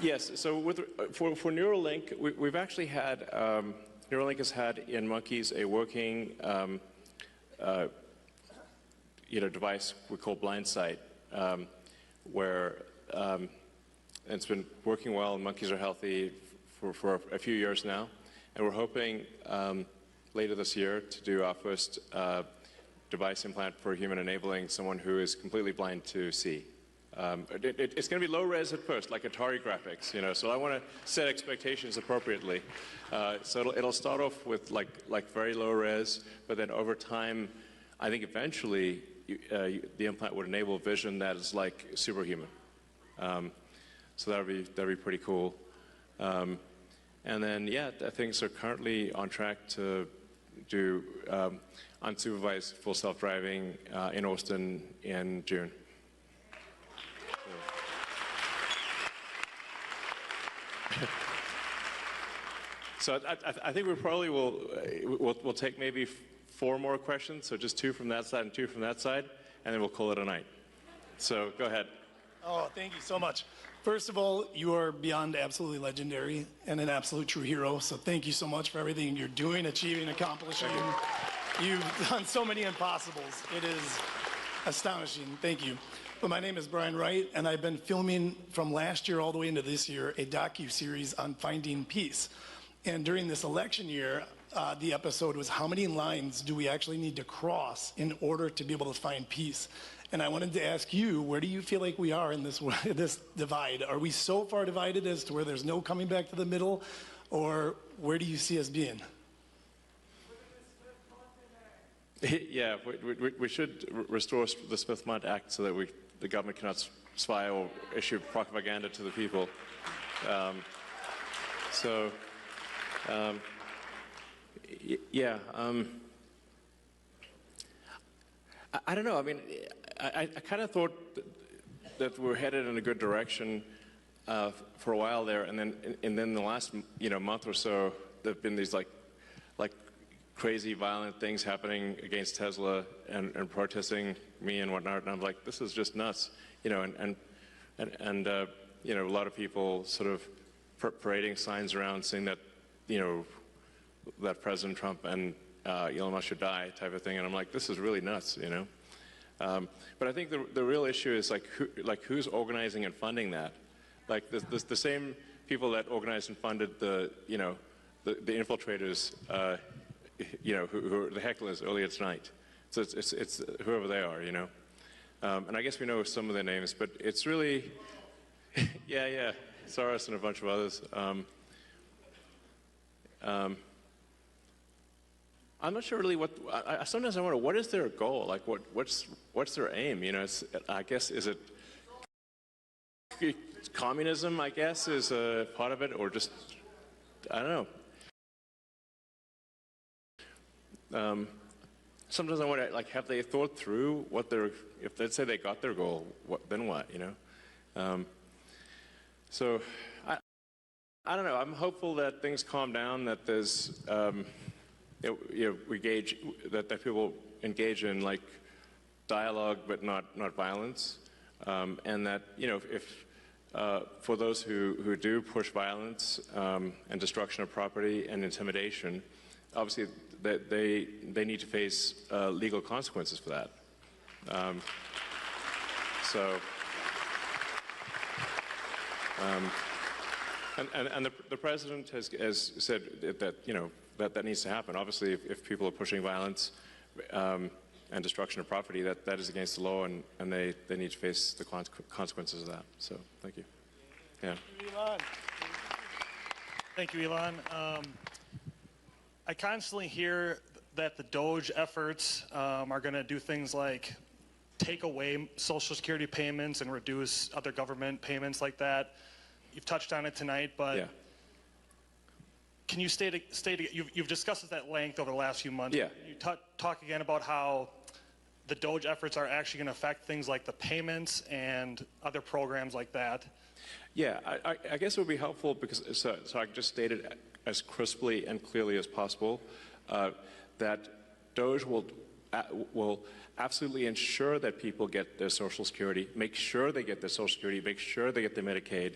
Yes, so for Neuralink, we've actually had, Neuralink has had in monkeys a working device we call Blind Sight, where it's been working well and monkeys are healthy for a few years now. And we're hoping later this year to do our first device implant for human enabling someone who is completely blind to see. It's going to be low res at first, like Atari graphics, so I want to set expectations appropriately. So it'll start off with like very low res, but then over time, I think eventually the implant would enable vision that is like superhuman. So that'll be pretty cool. And then things are currently on track to do unsupervised full self-driving in Austin in June. So I think we probably we'll take maybe 4 more questions, so just 2 from that side and 2 from that side, and then we'll call it a night. So go ahead. Oh, thank you so much. First of all, you are beyond absolutely legendary and an absolute true hero, so thank you so much for everything you're doing, achieving, accomplishing. You've done so many impossibles. It is astonishing. Thank you. But my name is Brian Wright, and I've been filming from last year all the way into this year a docu-series on finding peace. And during this election year, the episode was how many lines do we actually need to cross in order to be able to find peace? And I wanted to ask you, where do you feel like we are in this divide? Are we so far divided as to where there's no coming back to the middle, or where do you see us being? Yeah, we should restore the Smith-Mundt Act so that the government cannot spy or issue propaganda to the people. Yeah. I don't know. I mean, I kind of thought that we're headed in a good direction for a while there, and then the last month or so, there've been these like crazy violent things happening against Tesla and protesting me and whatnot, and I'm like, this is just nuts, and a lot of people sort of parading signs around saying that that President Trump and Elon Musk should die type of thing, and I'm like, this is really nuts, But I think the real issue is who's organizing and funding that. Like the same people that organized and funded the infiltrators, who are the hecklers earlier tonight. So it's whoever they are, And I guess we know some of their names, but it's really, yeah, Soros and a bunch of others. I'm not sure really sometimes I wonder, what is their goal? Like, what's their aim? I guess, is it communism, I guess, is a part of it, or just, I don't know. Sometimes I wonder, have they thought through what if let's say they got their goal, then what, So, I don't know, I'm hopeful that things calm down, that there's, that people engage in dialogue but not violence, and that if for those who do push violence and destruction of property and intimidation, obviously that they need to face legal consequences for that. And the president has said that that needs to happen. Obviously, if people are pushing violence and destruction of property, that is against the law, and they need to face the consequences of that. So, thank you. Yeah. Thank you, Elon. I constantly hear that the DOGE efforts are going to do things like take away Social Security payments and reduce other government payments like that. You've touched on it tonight, but yeah. Can you you've discussed this at length over the last few months. Yeah. You talk again about how the DOGE efforts are actually going to affect things like the payments and other programs like that. Yeah, I guess it would be helpful because, so I just stated as crisply and clearly as possible that DOGE will absolutely ensure that people get their Social Security, make sure they get their Social Security, make sure they get their Medicaid,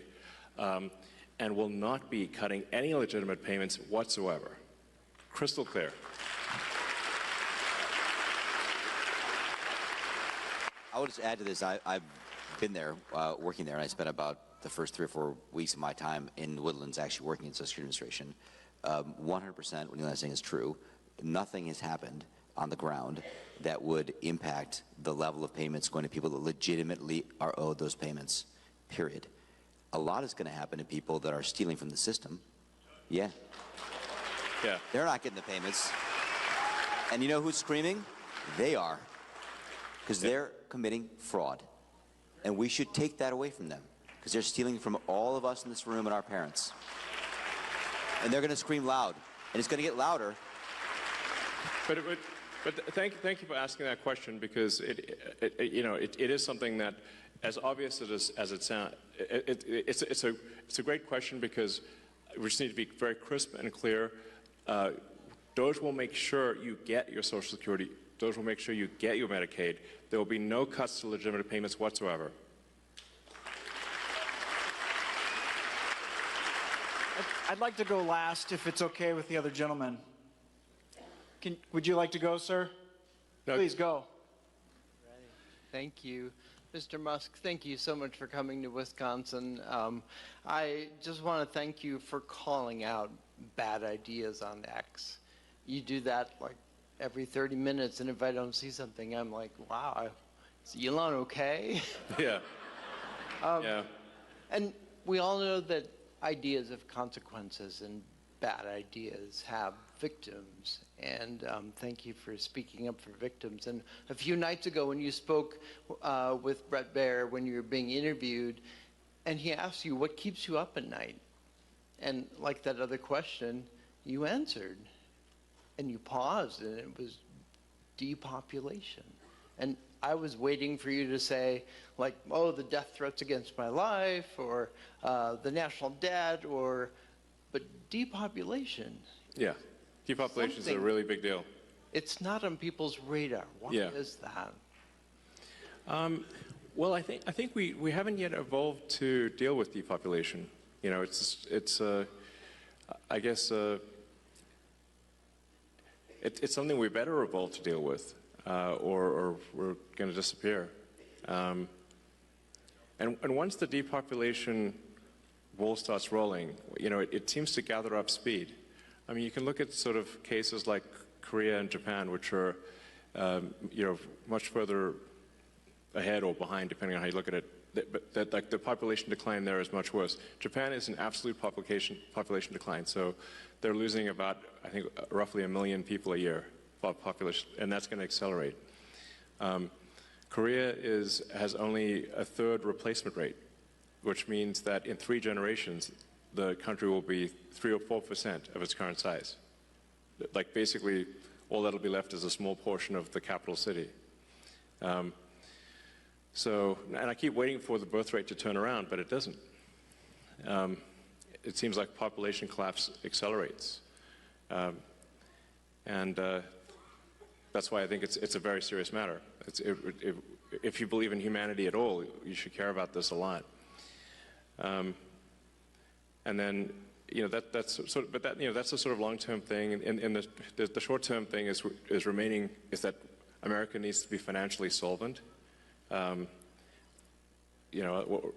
and will not be cutting any legitimate payments whatsoever. Crystal clear. I will just add to this. I've been there, working there, and I spent about the first 3 or 4 weeks of my time in the Woodlands actually working in Social Security Administration. 100% what Elon's saying is true. Nothing has happened on the ground that would impact the level of payments going to people that legitimately are owed those payments, period. A lot is going to happen to people that are stealing from the system. Yeah. Yeah. They're not getting the payments. And you know who's screaming? They are. Because they're committing fraud. And we should take that away from them. Because they're stealing from all of us in this room and our parents. And they're going to scream loud. And it's going to get louder. But thank you for asking that question, because it is something that, as obvious as it sounds, it's a great question, because we just need to be very crisp and clear. DOGE will make sure you get your Social Security. DOGE will make sure you get your Medicaid. There will be no cuts to legitimate payments whatsoever. I'd like to go last, if it's okay with the other gentleman. Would you like to go, sir? No. Please go. Thank you. Mr. Musk, thank you so much for coming to Wisconsin. I just want to thank you for calling out bad ideas on X. You do that like every 30 minutes, and if I don't see something, I'm like, wow, is Elon okay? Yeah. Yeah. And we all know that ideas have consequences, and bad ideas have victims, and thank you for speaking up for victims. And a few nights ago when you spoke with Brett Baer when you were being interviewed, and he asked you, what keeps you up at night? And like that other question, you answered, and you paused, and it was depopulation. And I was waiting for you to say, like, oh, the death threats against my life, or the national debt, but depopulation. Yeah, depopulation is a really big deal. It's not on people's radar. Why is that? Well, I think we haven't yet evolved to deal with depopulation. You know, I guess it's something we better evolve to deal with, or we're going to disappear. And once the depopulation ball starts rolling, you know, it seems to gather up speed. I mean, you can look at sort of cases like Korea and Japan, which are, you know, much further ahead or behind, depending on how you look at it. That like the population decline there is much worse. Japan is an absolute population decline, so they're losing about, I think, roughly 1 million people a year population, and that's going to accelerate. Korea has only a third replacement rate, which means that in 3 generations, the country will be 3 or 4% of its current size. Like basically, all that'll be left is a small portion of the capital city. And I keep waiting for the birth rate to turn around, but it doesn't. It seems like population collapse accelerates. That's why I think it's a very serious matter. If you believe in humanity at all, you should care about this a lot. And then, you know, that's a sort of long-term thing. And the short-term thing is that America needs to be financially solvent. You know,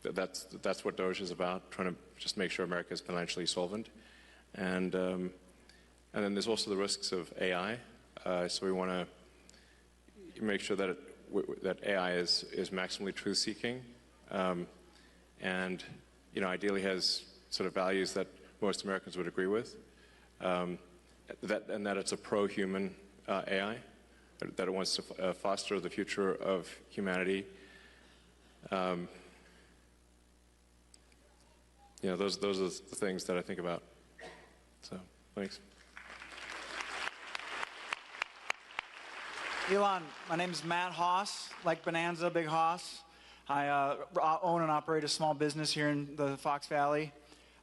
that's what Doge is about, trying to just make sure America is financially solvent. And then there's also the risks of AI. So we want to make sure that AI is maximally truth-seeking, and you know, ideally has sort of values that most Americans would agree with. And that it's a pro-human AI, that it wants to foster the future of humanity. You know, those are the things that I think about. So, thanks. Elon, my name is Matt Haas, like Bonanza, Big Haas. I own and operate a small business here in the Fox Valley.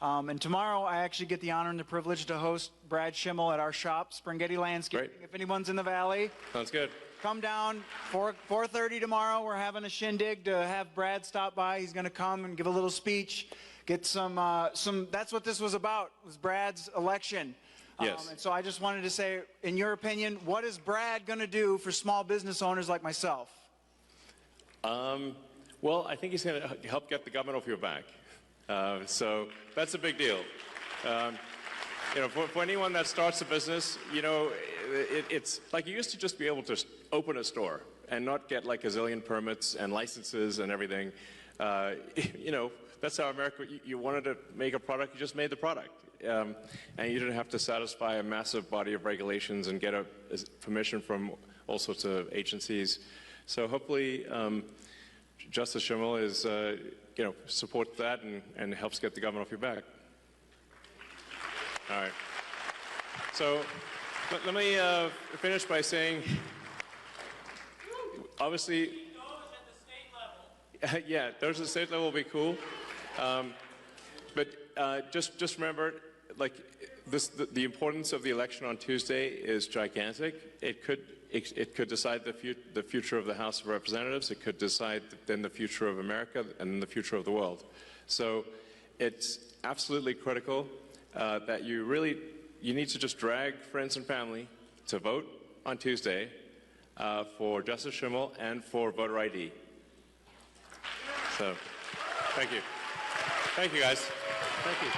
And tomorrow I actually get the honor and the privilege to host Brad Schimmel at our shop, Springhetti Landscaping. Great. If anyone's in the valley, sounds good. Come down 4:30 tomorrow. We're having a shindig to have Brad stop by. He's going to come and give a little speech, get some. That's what this was about. Was Brad's election. Yes. And so I just wanted to say, in your opinion, what is Brad going to do for small business owners like myself? Well, I think he's going to help get the government off your back. So that's a big deal. You know, for anyone that starts a business, you know, it's like you used to just be able to open a store and not get like a zillion permits and licenses and everything. You know, that's how America, you wanted to make a product, you just made the product. And you didn't have to satisfy a massive body of regulations and get a permission from all sorts of agencies. So hopefully Justice Schimmel is, you know, supports that and helps get the government off your back. All right. So let me finish by saying, obviously, yeah, those at the state level will be cool. But just remember, like the importance of the election on Tuesday is gigantic. It could decide the future of the House of Representatives. It could decide then the future of America and the future of the world. So it's absolutely critical that you need to just drag friends and family to vote on Tuesday for Justice Schimmel and for voter ID. So, thank you. Thank you, guys. Thank you.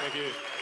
Thank you.